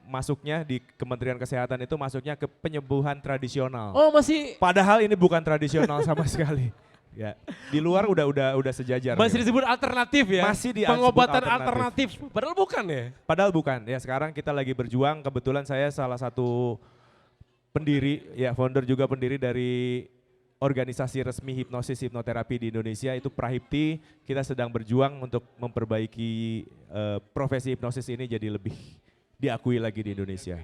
masuknya di Kementerian Kesehatan itu masuknya ke penyembuhan tradisional. Oh masih Padahal ini bukan tradisional sama sekali. Ya, di luar udah sejajar. masih gitu. disebut alternatif ya? Masih disebut Pengobatan alternatif. alternatif. Padahal bukan ya? Padahal bukan. Ya sekarang kita lagi berjuang. Kebetulan saya salah satu pendiri, ya founder juga pendiri dari organisasi resmi hipnosis hipnoterapi di Indonesia itu Prahipti. Kita sedang berjuang untuk memperbaiki profesi hipnosis ini jadi lebih diakui lagi di Indonesia.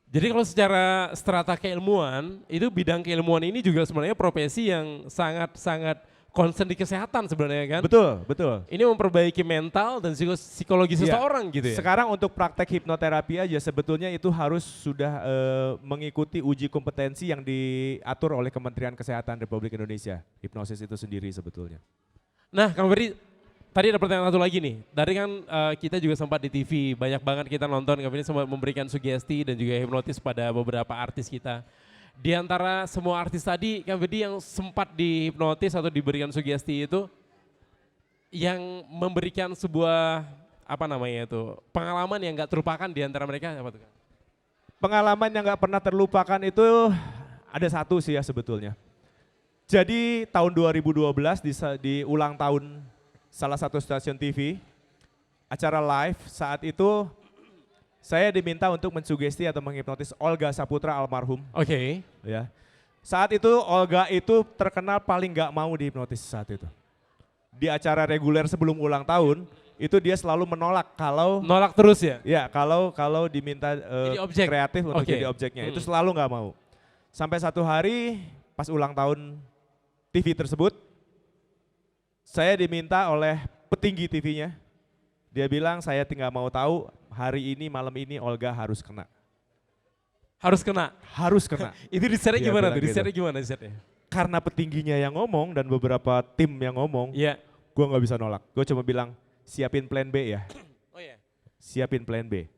Jadi kalau secara strata keilmuan, itu bidang keilmuan ini juga sebenarnya profesi yang sangat-sangat concern di kesehatan sebenarnya kan? Betul, betul. Ini memperbaiki mental dan psikologi Iya. seseorang gitu ya? Sekarang untuk praktek hipnoterapi aja sebetulnya itu harus sudah mengikuti uji kompetensi yang diatur oleh Kementerian Kesehatan Republik Indonesia. Hipnosis itu sendiri sebetulnya. Nah Kang Ferdi, tadi ada pertanyaan satu lagi nih. Dari kan kita juga sempat di TV, banyak banget kita nonton, Kang Ferdi sempat memberikan sugesti dan juga hipnotis pada beberapa artis kita. Di antara semua artis tadi, Kang Ferdi yang sempat dihipnotis atau diberikan sugesti itu, yang memberikan sebuah pengalaman yang nggak terlupakan di antara mereka apa tuh Kang? Pengalaman yang nggak pernah terlupakan itu ada satu sih ya sebetulnya. Jadi tahun 2012 di ulang tahun salah satu stasiun TV, acara live saat itu saya diminta untuk mensugesti atau menghipnotis Olga Saputra almarhum. Oke. Ya. Saat itu Olga itu terkenal paling nggak mau dihipnotis saat itu. Di acara reguler sebelum ulang tahun itu dia selalu menolak kalau Nolak terus ya? ya kalau diminta Jadi objek. kreatif untuk Oke. jadi objeknya itu selalu nggak mau. Sampai satu hari pas ulang tahun TV tersebut saya diminta oleh petinggi TV-nya. Dia bilang saya tinggal mau tahu hari ini malam ini Olga harus kena. Harus kena? Harus kena. Itu disetnya Dia gimana bilang tuh? gitu. Disetnya gimana disetnya? Karena petingginya yang ngomong dan beberapa tim yang ngomong, Iya. gue nggak bisa nolak. Gue cuma bilang siapin plan B ya. Oh iya. Siapin plan B.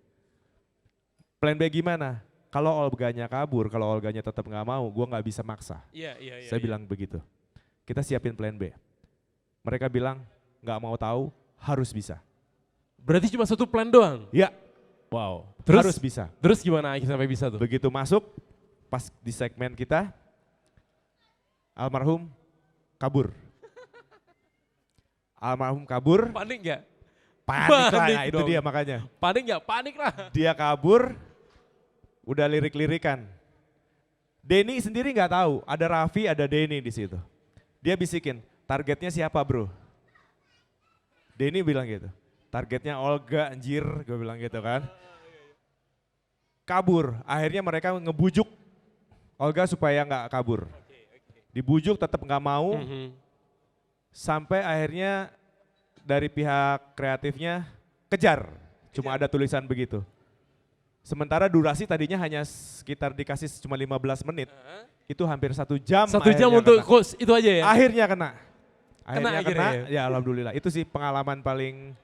Plan B gimana? Kalau Olganya kabur, kalau Olganya tetap nggak mau, gue nggak bisa maksa. Iya. Saya bilang begitu. Kita siapin plan B. Mereka bilang nggak mau tahu, harus bisa. Berarti cuma satu plan doang? Ya, Wow. harus bisa. Terus gimana akhirnya sampai bisa tuh? Begitu masuk, pas di segmen kita, almarhum kabur. Almarhum kabur, Panik nggak? panik lah, Panik nah, itu dong. dia makanya. Panik nggak? Panik lah. Dia kabur, udah lirik-lirikan. Denny sendiri nggak tahu, ada Raffi, ada Denny di situ. Dia bisikin, targetnya siapa bro? Denny bilang gitu, targetnya Olga anjir, gue bilang gitu kan. Kabur, akhirnya mereka ngebujuk Olga supaya nggak kabur. Dibujuk tetap nggak mau, sampai akhirnya dari pihak kreatifnya kejar. Cuma ada tulisan begitu. Sementara durasi tadinya hanya sekitar dikasih cuma 15 menit. Itu hampir 1 jam. 1 jam akhirnya untuk kena. course itu aja ya? Akhirnya kena. Akhirnya akhirnya kena, ya alhamdulillah. Itu sih pengalaman paling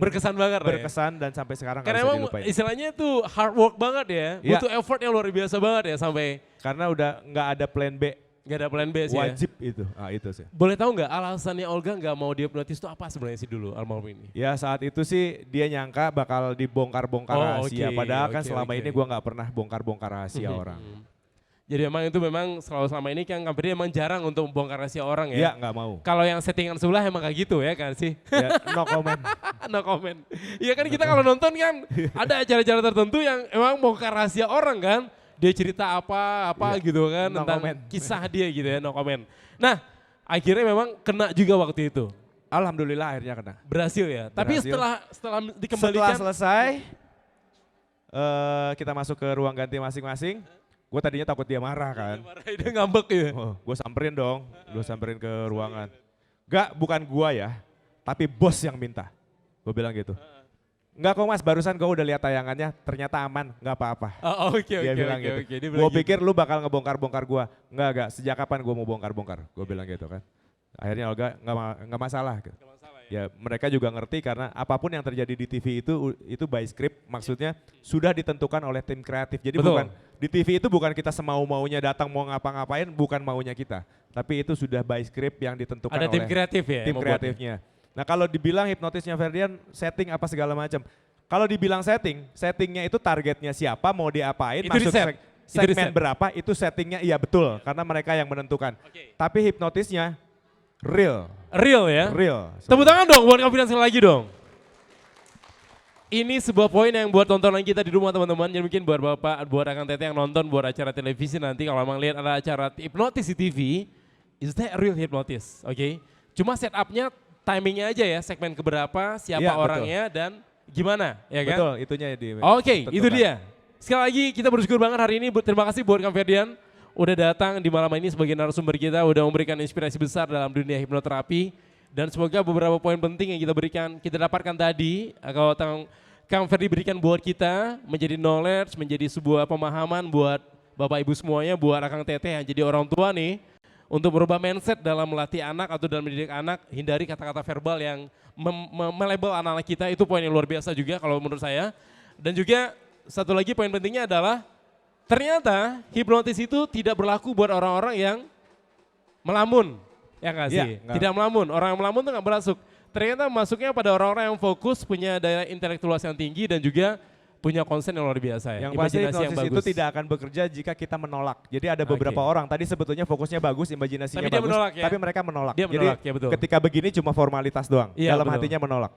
Berkesan banget lah ya? berkesan dan sampai sekarang nggak Karena bisa emang dilupain. istilahnya itu hard work banget ya, Iya. butuh effort yang luar biasa banget ya sampai Karena udah nggak ada plan B, nggak ada plan B sih ya. wajib itu. Ah, itu sih. Boleh tahu nggak alasannya Olga nggak mau dihipnotis itu apa sebenarnya sih dulu almarhum ini? Ya saat itu sih dia nyangka bakal dibongkar-bongkar Oh, rahasia. oke, Padahal kan oke, selama oke. ini gua nggak pernah bongkar-bongkar rahasia orang. Jadi emang itu memang selama ini kan Kang Ferdi emang jarang untuk membongkar rahasia orang ya? Iya nggak mau. Kalau yang settingan sebelah emang kayak gitu ya kan sih? Ya, no comment. No comment. Iya kan kita kalau nonton kan ada acara-acara tertentu yang emang bongkar rahasia orang kan. Dia cerita apa Iya, gitu kan no tentang comment. kisah dia gitu ya, no comment. Nah akhirnya memang kena juga waktu itu. Alhamdulillah akhirnya kena. Berhasil ya. Tapi Berhasil. setelah Setelah dikembalikan. selesai, kita masuk ke ruang ganti masing-masing. Gue tadinya takut dia marah kan. Dia ngambek ya. Oh, gue samperin dong, gue samperin ke ruangan. Enggak, bukan gua ya, tapi bos yang minta. Gue bilang gitu. Enggak kok mas, barusan gue udah lihat tayangannya, ternyata aman, nggak apa-apa. Oh, oke Dia oke bilang oke gitu. oke. Dia Gue bilang gitu. pikir lu bakal ngebongkar-bongkar gua. Enggak, sejak kapan gue mau bongkar-bongkar? Gue bilang gitu kan. Akhirnya Olga nggak masalah. Gitu. Ya mereka juga ngerti karena apapun yang terjadi di TV itu by script, maksudnya sudah ditentukan oleh tim kreatif. Jadi Betul. bukan di TV itu bukan kita semau-maunya datang mau ngapa-ngapain, bukan maunya kita. Tapi itu sudah by script yang ditentukan Ada oleh tim kreatif ya? tim yang membuatnya? kreatifnya. Nah kalau dibilang hipnotisnya Ferdian setting apa segala macam. Kalau dibilang settingnya itu targetnya siapa, mau diapain, Itu masuk riset. Itu segmen riset. berapa, itu settingnya iya betul karena mereka yang menentukan. Oke. Tapi hipnotisnya real, Real ya? real. Tepuk tangan dong buat Kang Firdian sekali lagi dong. Ini sebuah poin yang buat tontonan kita di rumah teman-teman. Jadi mungkin buat Bapak, buat Akang Teteh yang nonton, buat acara televisi nanti kalau memang lihat ada acara hipnotis di TV, is that real hypnotis? Oke. Cuma setupnya timingnya aja ya, segmen keberapa, siapa Iya, betul. orangnya dan gimana ya kan? Betul, itunya di. Oke, itu tentukan. dia. Sekali lagi kita bersyukur banget hari ini. Terima kasih buat Kang Ferdian udah datang di malam ini sebagai narasumber kita, udah memberikan inspirasi besar dalam dunia hipnoterapi. Dan semoga beberapa poin penting yang kita dapatkan tadi, kalau Kang Ferdi berikan buat kita, menjadi knowledge, menjadi sebuah pemahaman buat Bapak Ibu semuanya, buat Akang Teteh yang jadi orang tua nih, untuk merubah mindset dalam melatih anak atau dalam mendidik anak, hindari kata-kata verbal yang melabel anak-anak kita, itu poin yang luar biasa juga kalau menurut saya. Dan juga satu lagi poin pentingnya adalah, ternyata hipnotis itu tidak berlaku buat orang-orang yang melamun, ya nggak sih? Iya, nggak. Tidak melamun, orang yang melamun itu nggak berasuk. Ternyata masuknya pada orang-orang yang fokus, punya daya intelektual yang tinggi dan juga punya konsen yang luar biasa ya. Yang pasti Imajinasi yang hipnosis itu bagus. tidak akan bekerja jika kita menolak. Jadi ada beberapa Oke. orang tadi sebetulnya fokusnya bagus, imajinasinya Tapi dia bagus, menolak ya? tapi mereka menolak. Dia menolak, Jadi ya betul. ketika begini cuma formalitas doang, Iya, dalam betul. hatinya menolak.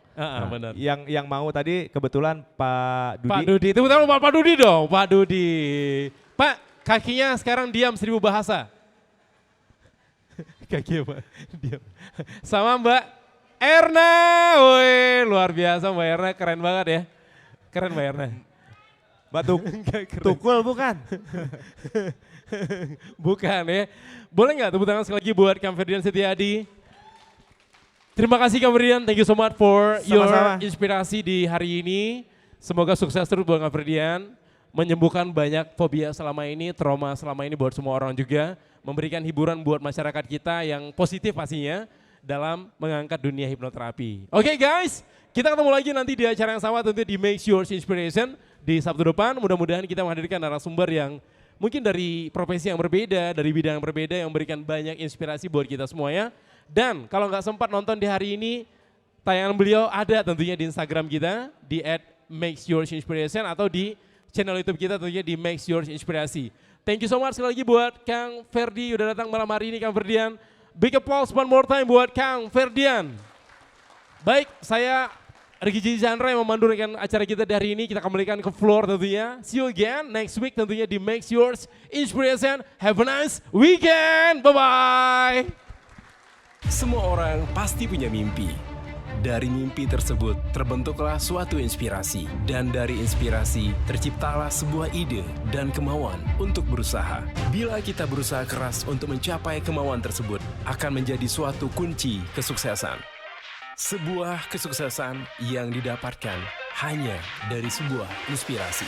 Benar. Yang mau tadi kebetulan Pak Dudi. Pak Dudi, tepuk tangan buat Pak Dudi dong, Pak Dudi. Pak, kakinya sekarang diam 1000 bahasa. Kakinya Pak, diam. Sama Mbak Erna, woi luar biasa Mbak Erna, keren banget ya. Keren Mbak Erna. Batu tukul bukan? Bukan ya. Boleh nggak tepuk tangan sekali lagi buat Kang Ferdian Setiadi. Terima kasih Kang Ferdian, thank you so much for your Sama-sama. inspirasi di hari ini. Semoga sukses terus buat Kang Ferdian. Menyembuhkan banyak fobia selama ini, trauma selama ini buat semua orang juga. Memberikan hiburan buat masyarakat kita yang positif pastinya dalam mengangkat dunia hipnoterapi. Oke guys, kita ketemu lagi nanti di acara yang sama tentu di Make Yours Inspiration di Sabtu depan. Mudah-mudahan kita menghadirkan narasumber yang mungkin dari profesi yang berbeda, dari bidang yang berbeda yang memberikan banyak inspirasi buat kita semuanya. Dan kalau nggak sempat nonton di hari ini, tayangan beliau ada tentunya di Instagram kita di @makesyoursinspiration atau di channel YouTube kita tentunya di Makes Yours Inspirasi. Thank you so much sekali lagi buat Kang Ferdi udah datang malam hari ini Kang Ferdian. Big applause one more time buat Kang Ferdian. Baik, saya Riki Chandra yang memandukan acara kita dari ini. Kita kembalikan ke floor tentunya. See you again next week tentunya di Makes Yours Inspiration. Have a nice weekend. Bye-bye. Semua orang pasti punya mimpi. Dari mimpi tersebut terbentuklah suatu inspirasi. Dan dari inspirasi terciptalah sebuah ide dan kemauan untuk berusaha. Bila kita berusaha keras untuk mencapai kemauan tersebut, akan menjadi suatu kunci kesuksesan. Sebuah kesuksesan yang didapatkan hanya dari sebuah inspirasi.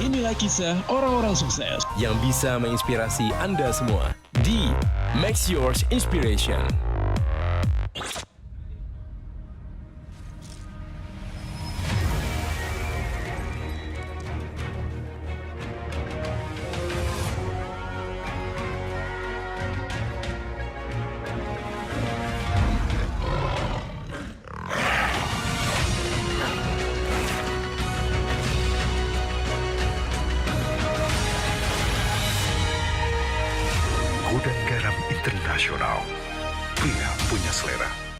Inilah kisah orang-orang sukses. Yang bisa menginspirasi Anda semua di Makes Yours Inspiration. Gudang Garam Internasional. Pria punya selera.